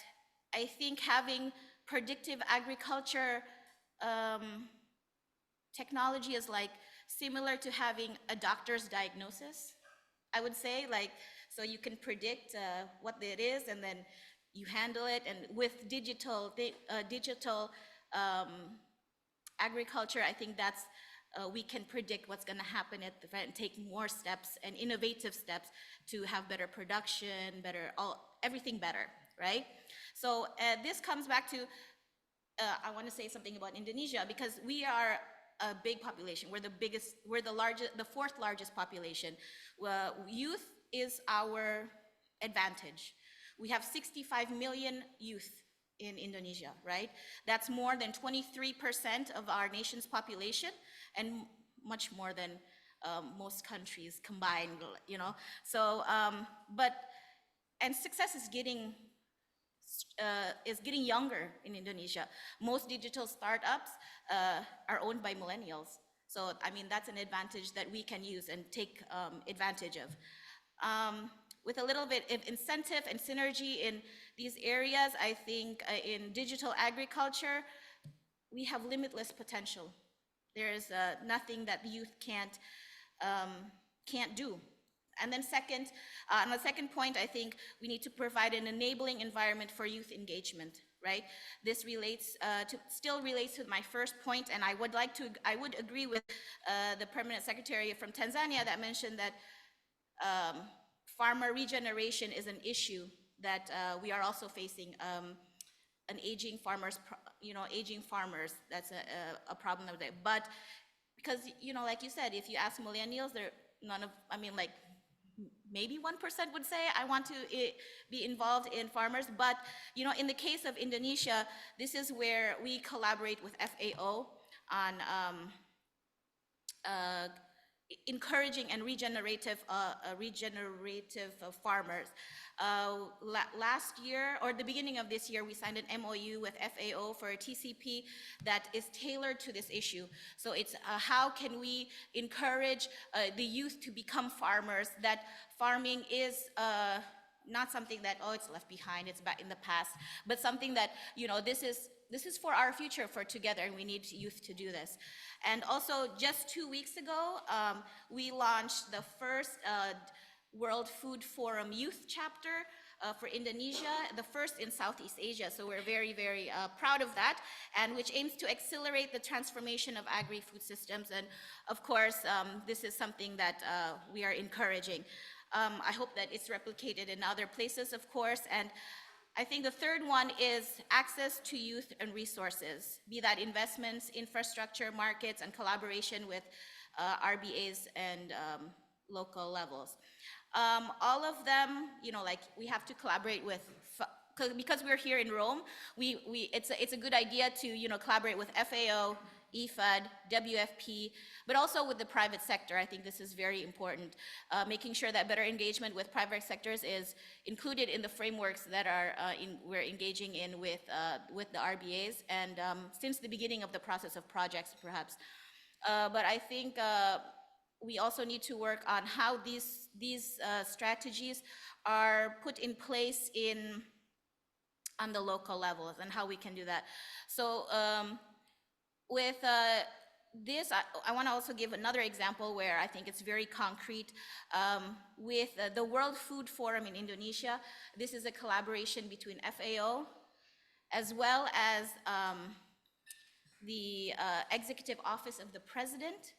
I think having predictive agriculture technology is like similar to having a doctor's diagnosis, I would say, so you can predict what it is, and then you handle it. And with digital agriculture, I think that's we can predict what's going to happen at the and take more steps and innovative steps to have better production, everything better, right? So this comes back to I want to say something about Indonesia, because we are a big population. We're the biggest, we're the largest, the 4th largest population. Youth is our advantage. We have 65 million youth in Indonesia, right? That's more than 23% of our nation's population, and much more than most countries combined, So, and success is getting younger in Indonesia. Most digital startups are owned by millennials. So, I mean, that's an advantage that we can use and take advantage of. With a little bit of incentive and synergy in these areas, I think in digital agriculture, we have limitless potential. There's nothing that the youth can't do. And then second, on the second point, I think we need to provide an enabling environment for youth engagement, right? This still relates to my first point, and I would agree with the permanent secretary from Tanzania that mentioned that farmer regeneration is an issue that we are also facing. An aging farmers, aging farmers, that's a problem of that. But because, like you said, if you ask millennials, maybe 1% would say, I want to be involved in farmers. But, in the case of Indonesia, this is where we collaborate with FAO on encouraging and regenerative farmers. Last year, or the beginning of this year, we signed an MOU with FAO for a TCP that is tailored to this issue. So it's how can we encourage the youth to become farmers, that farming is not something that, it's left behind, it's back in the past, but something that, this is for our future, for together, and we need youth to do this. And also, just 2 weeks ago, we launched the first World Food Forum Youth Chapter for Indonesia, the first in Southeast Asia. So we're very, very proud of that, and which aims to accelerate the transformation of agri-food systems. And of course, this is something that we are encouraging. I hope that it's replicated in other places, of course. And I think the third one is access to youth and resources, be that investments, infrastructure, markets, and collaboration with RBAs and local levels. All of them, we have to collaborate with, because we're here in Rome, it's a good idea to, collaborate with FAO, IFAD, WFP, but also with the private sector. I think this is very important. Making sure that better engagement with private sectors is included in the frameworks that we're engaging in with the RBAs, and since the beginning of the process of projects, perhaps. But I think we also need to work on how these strategies are put in place on the local levels, and how we can do that. So with this, I want to also give another example where I think it's very concrete. With the World Food Forum in Indonesia, this is a collaboration between FAO as well as the Executive Office of the President,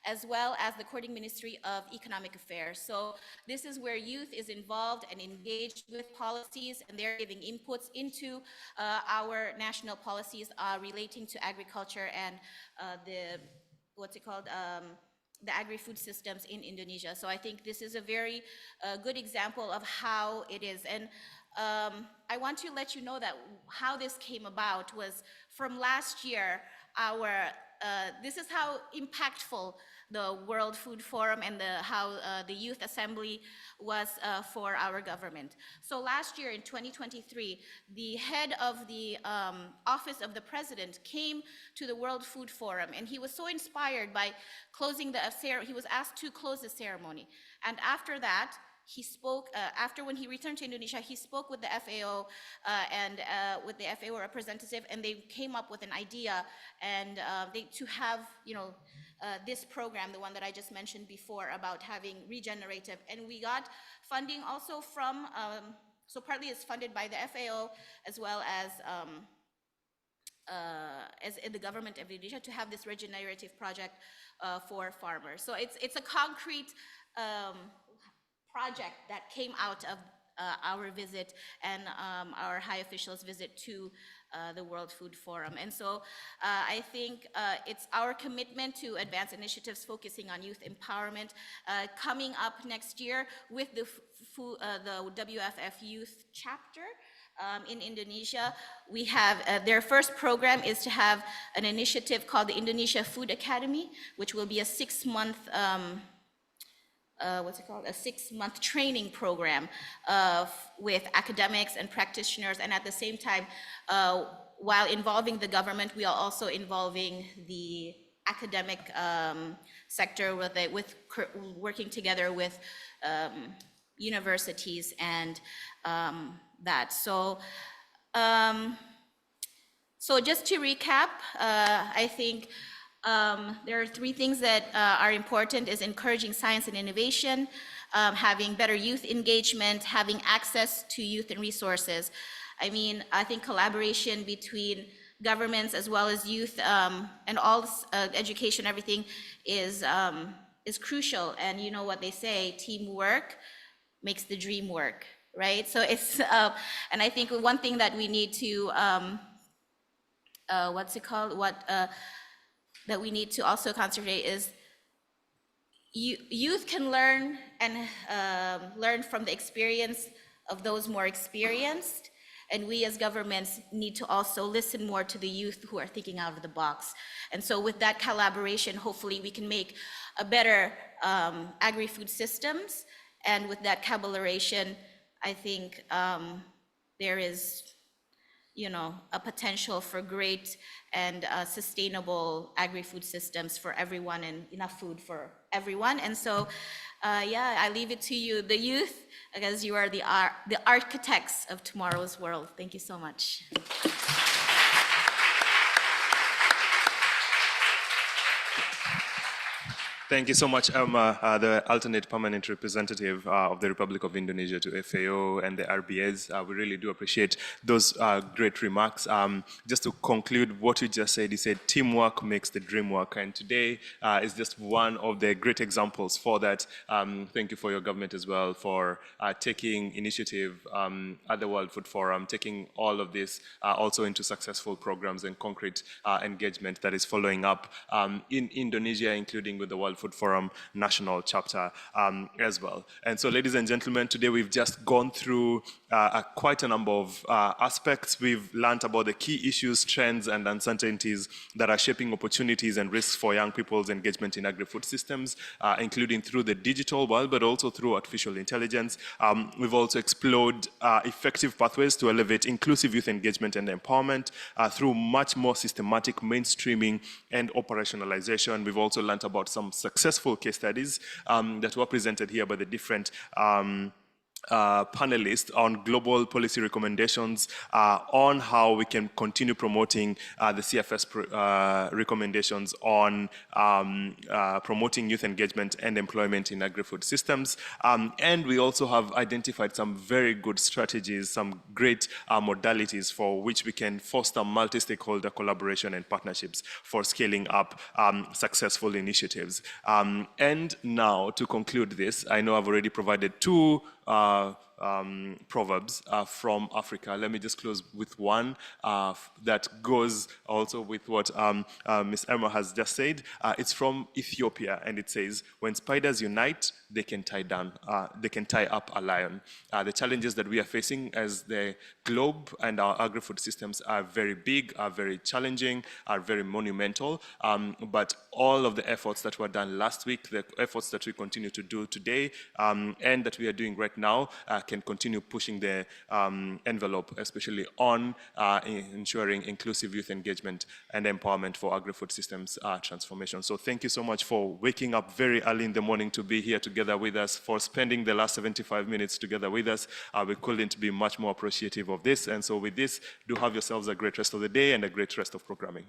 as well as the Coordinating Ministry of Economic Affairs. So this is where youth is involved and engaged with policies, and they're giving inputs into our national policies relating to agriculture and the agri-food systems in Indonesia. So I think this is a very good example of how it is. And I want to let you know that how this came about was from last year. This is how impactful the World Food Forum and how the Youth Assembly was for our government. So last year in 2023, the head of the Office of the President came to the World Food Forum, and he was so inspired by closing he was asked to close the ceremony. And after that, he spoke, when he returned to Indonesia, he spoke with the FAO and with the FAO representative, and they came up with an idea and to have, this program, the one that I just mentioned before about having regenerative. And we got funding also from, so partly it's funded by the FAO as well as the government of Indonesia to have this regenerative project for farmers. So it's a concrete project that came out of our visit and our high officials' visit to the World Food Forum. And so I think it's our commitment to advance initiatives focusing on youth empowerment coming up next year with the WFF Youth Chapter. In Indonesia, we have their first program is to have an initiative called the Indonesia Food Academy, which will be a 6-month a 6-month training program with academics and practitioners, and at the same time, while involving the government, we are also involving the academic sector, working together with universities and that. So just to recap, I think there are 3 things that are important: is encouraging science and innovation, having better youth engagement, having access to youth and resources. I mean, I think collaboration between governments as well as youth and all education, everything is crucial. And you know what they say, teamwork makes the dream work, right? So it's, and I think one thing that we need to, that we need to also concentrate is youth can learn and learn from the experience of those more experienced. And we as governments need to also listen more to the youth who are thinking out of the box. And so with that collaboration, hopefully we can make a better agri-food systems. And with that collaboration, I think there is, you know, a potential for great and sustainable agri-food systems for everyone and enough food for everyone. And so, yeah, I leave it to you, the youth, because you are the architects of tomorrow's world. Thank you so much. Thank you so much, Elma, the alternate permanent representative of the Republic of Indonesia to FAO and the RBAs. We really do appreciate those great remarks. Just to conclude what you just said, you said teamwork makes the dream work, and today is just one of the great examples for that. Thank you for your government as well for taking initiative at the World Food Forum, taking all of this also into successful programs and concrete engagement that is following up in Indonesia, including with the World Food Forum National Chapter as well. And so, ladies and gentlemen, today we've just gone through quite a number of aspects. We've learned about the key issues, trends, and uncertainties that are shaping opportunities and risks for young people's engagement in agri-food systems, including through the digital world, but also through artificial intelligence. We've also explored effective pathways to elevate inclusive youth engagement and empowerment through much more systematic mainstreaming and operationalization. We've also learned about some successful case studies that were presented here by the different panelists on global policy recommendations on how we can continue promoting the CFS recommendations on promoting youth engagement and employment in agri-food systems. And we also have identified some very good strategies, some great modalities for which we can foster multi-stakeholder collaboration and partnerships for scaling up successful initiatives. And now, to conclude this, I know I've already provided 2 proverbs from Africa. Let me just close with one that goes also with what Ms. Emma has just said. It's from Ethiopia, and it says, "When spiders unite, they can tie up a lion." The challenges that we are facing as the globe and our agri-food systems are very big, are very challenging, are very monumental. But all of the efforts that were done last week, the efforts that we continue to do today, and that we are doing right now, can continue pushing the envelope, especially on ensuring inclusive youth engagement and empowerment for agri-food systems transformation. So thank you so much for waking up very early in the morning to be here together with us, for spending the last 75 minutes together with us. We couldn't be much more appreciative of this. And so with this, do have yourselves a great rest of the day and a great rest of programming.